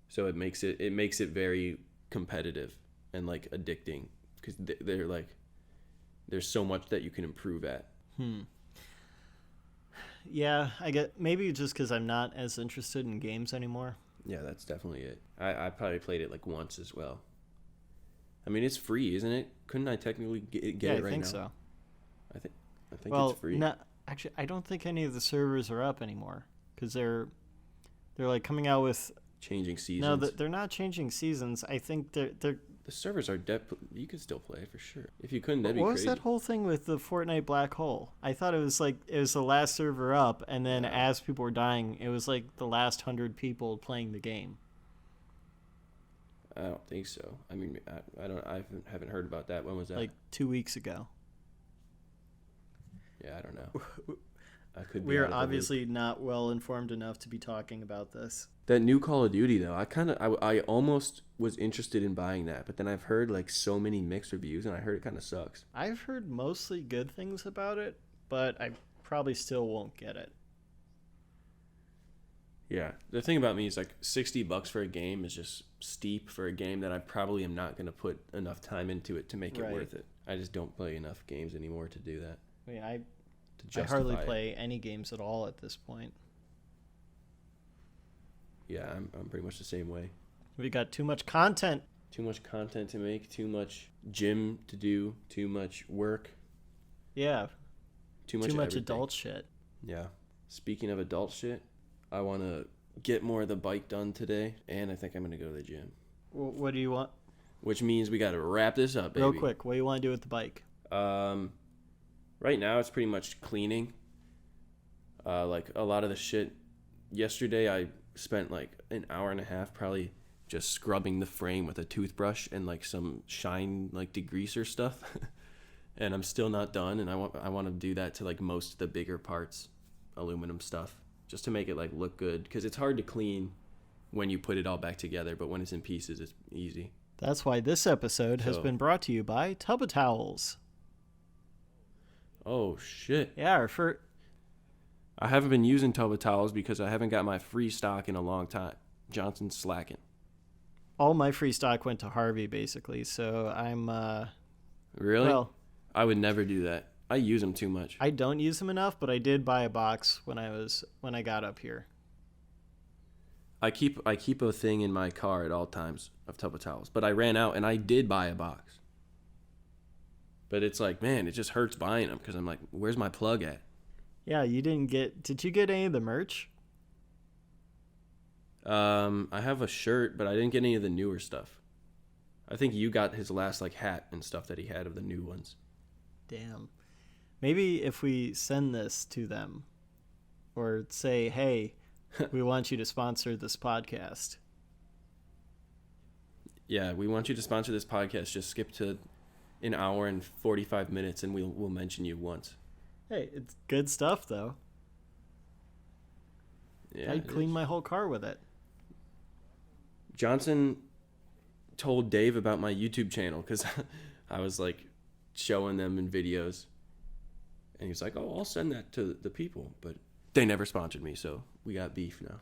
So it makes it very competitive and like addicting because they're like there's so much that you can improve at. Yeah, I get maybe just because I'm not as interested in games anymore. Yeah, that's definitely it. I probably played it like once as well. I mean, it's free, isn't it? Couldn't I technically get it right now? I think so. I think Well, it's free. Actually, I don't think any of the servers are up anymore because they're like coming out with Changing seasons. no, they're not changing seasons. I think they're The servers are you could still play for sure. If you couldn't, that'd be what crazy. was that whole thing with the Fortnite black hole? I thought it was the last server up, and then as people were dying, it was like the last 100 people playing the game. I don't think so. I mean, I haven't heard about that. When was that? Like 2 weeks ago. Yeah, I don't know. I could. We are obviously not well informed enough to be talking about this. That new Call of Duty though, I almost was interested in buying that, but then I've heard like so many mixed reviews, and I heard it kind of sucks. I've heard mostly good things about it, but I probably still won't get it. Yeah, the thing about me is like $60 for a game is just steep for a game that I probably am not going to put enough time into it to make it worth it. I just don't play enough games anymore to do that. I mean, I hardly play any games at all at this point. Yeah, I'm pretty much the same way. We got too much content. Too much content to make, too much gym to do, too much work. Yeah. Too much adult shit. Yeah. Speaking of adult shit, I want to get more of the bike done today, and I think I'm going to go to the gym. What do you want? Which means we got to wrap this up, baby. Real quick, what do you want to do with the bike? Right now it's pretty much cleaning. Like a lot of the shit. Yesterday I spent like an hour and a half probably just scrubbing the frame with a toothbrush and like some shine like degreaser stuff. And I'm still not done, and I want to do that to like most of the bigger parts, aluminum stuff, just to make it like look good, because it's hard to clean when you put it all back together, but when it's in pieces it's easy. That's why this episode has been brought to you by Tubba Towels. Oh shit. Yeah, I haven't been using Tubba Towels because I haven't got my free stock in a long time. Johnson's slacking. All my free stock went to Harvey basically, so I'm Really? Well, I would never do that. I use them too much. I don't use them enough, but I did buy a box when I got up here. I keep a thing in my car at all times of Tubba Towels, but I ran out and I did buy a box. But it's like, man, it just hurts buying them because I'm like, where's my plug at? Yeah, did you get any of the merch? I have a shirt, but I didn't get any of the newer stuff. I think you got his last like hat and stuff that he had of the new ones. Damn. Maybe if we send this to them or say, hey, we want you to sponsor this podcast. Yeah, we want you to sponsor this podcast. Just skip to an hour and 45 minutes and we'll mention you once. Hey, it's good stuff though. Yeah, I'd clean my whole car with it. Johnson told Dave about my YouTube channel because I was like showing them in videos, and he was like, "Oh, I'll send that to the people," but they never sponsored me, so we got beef now.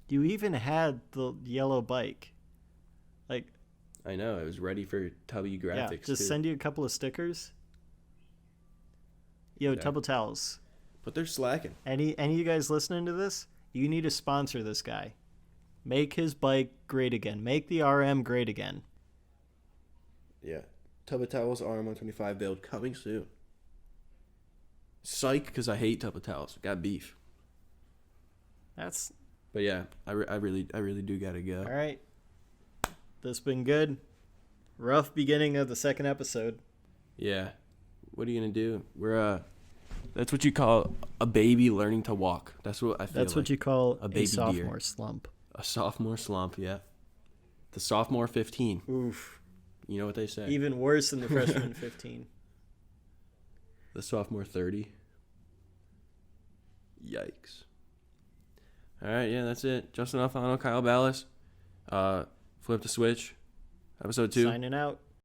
You even had the yellow bike. Like, I know, it was ready for Tubby graphics. Yeah, just send you a couple of stickers. Yo, Yeah. Tubba Towels. But they're slacking. Any of you guys listening to this, you need to sponsor this guy. Make his bike great again. Make the RM great again. Yeah. Tubba Towels RM125 build coming soon. Psych, because I hate Tubba Towels. Got beef. That's But yeah, I really do gotta go. all right. This been good. Rough beginning of the second episode. Yeah. What are you gonna do? We're that's what you call a baby learning to walk. That's what I feel. That's what you call a baby sophomore deer. slump. A sophomore slump, yeah. The sophomore 15. Oof. You know what they say. Even worse than the freshman 15. The sophomore 30. Yikes. All right, yeah, that's it. Justin Alfano, Kyle Ballas. Flip the switch. Episode 2. Signing out.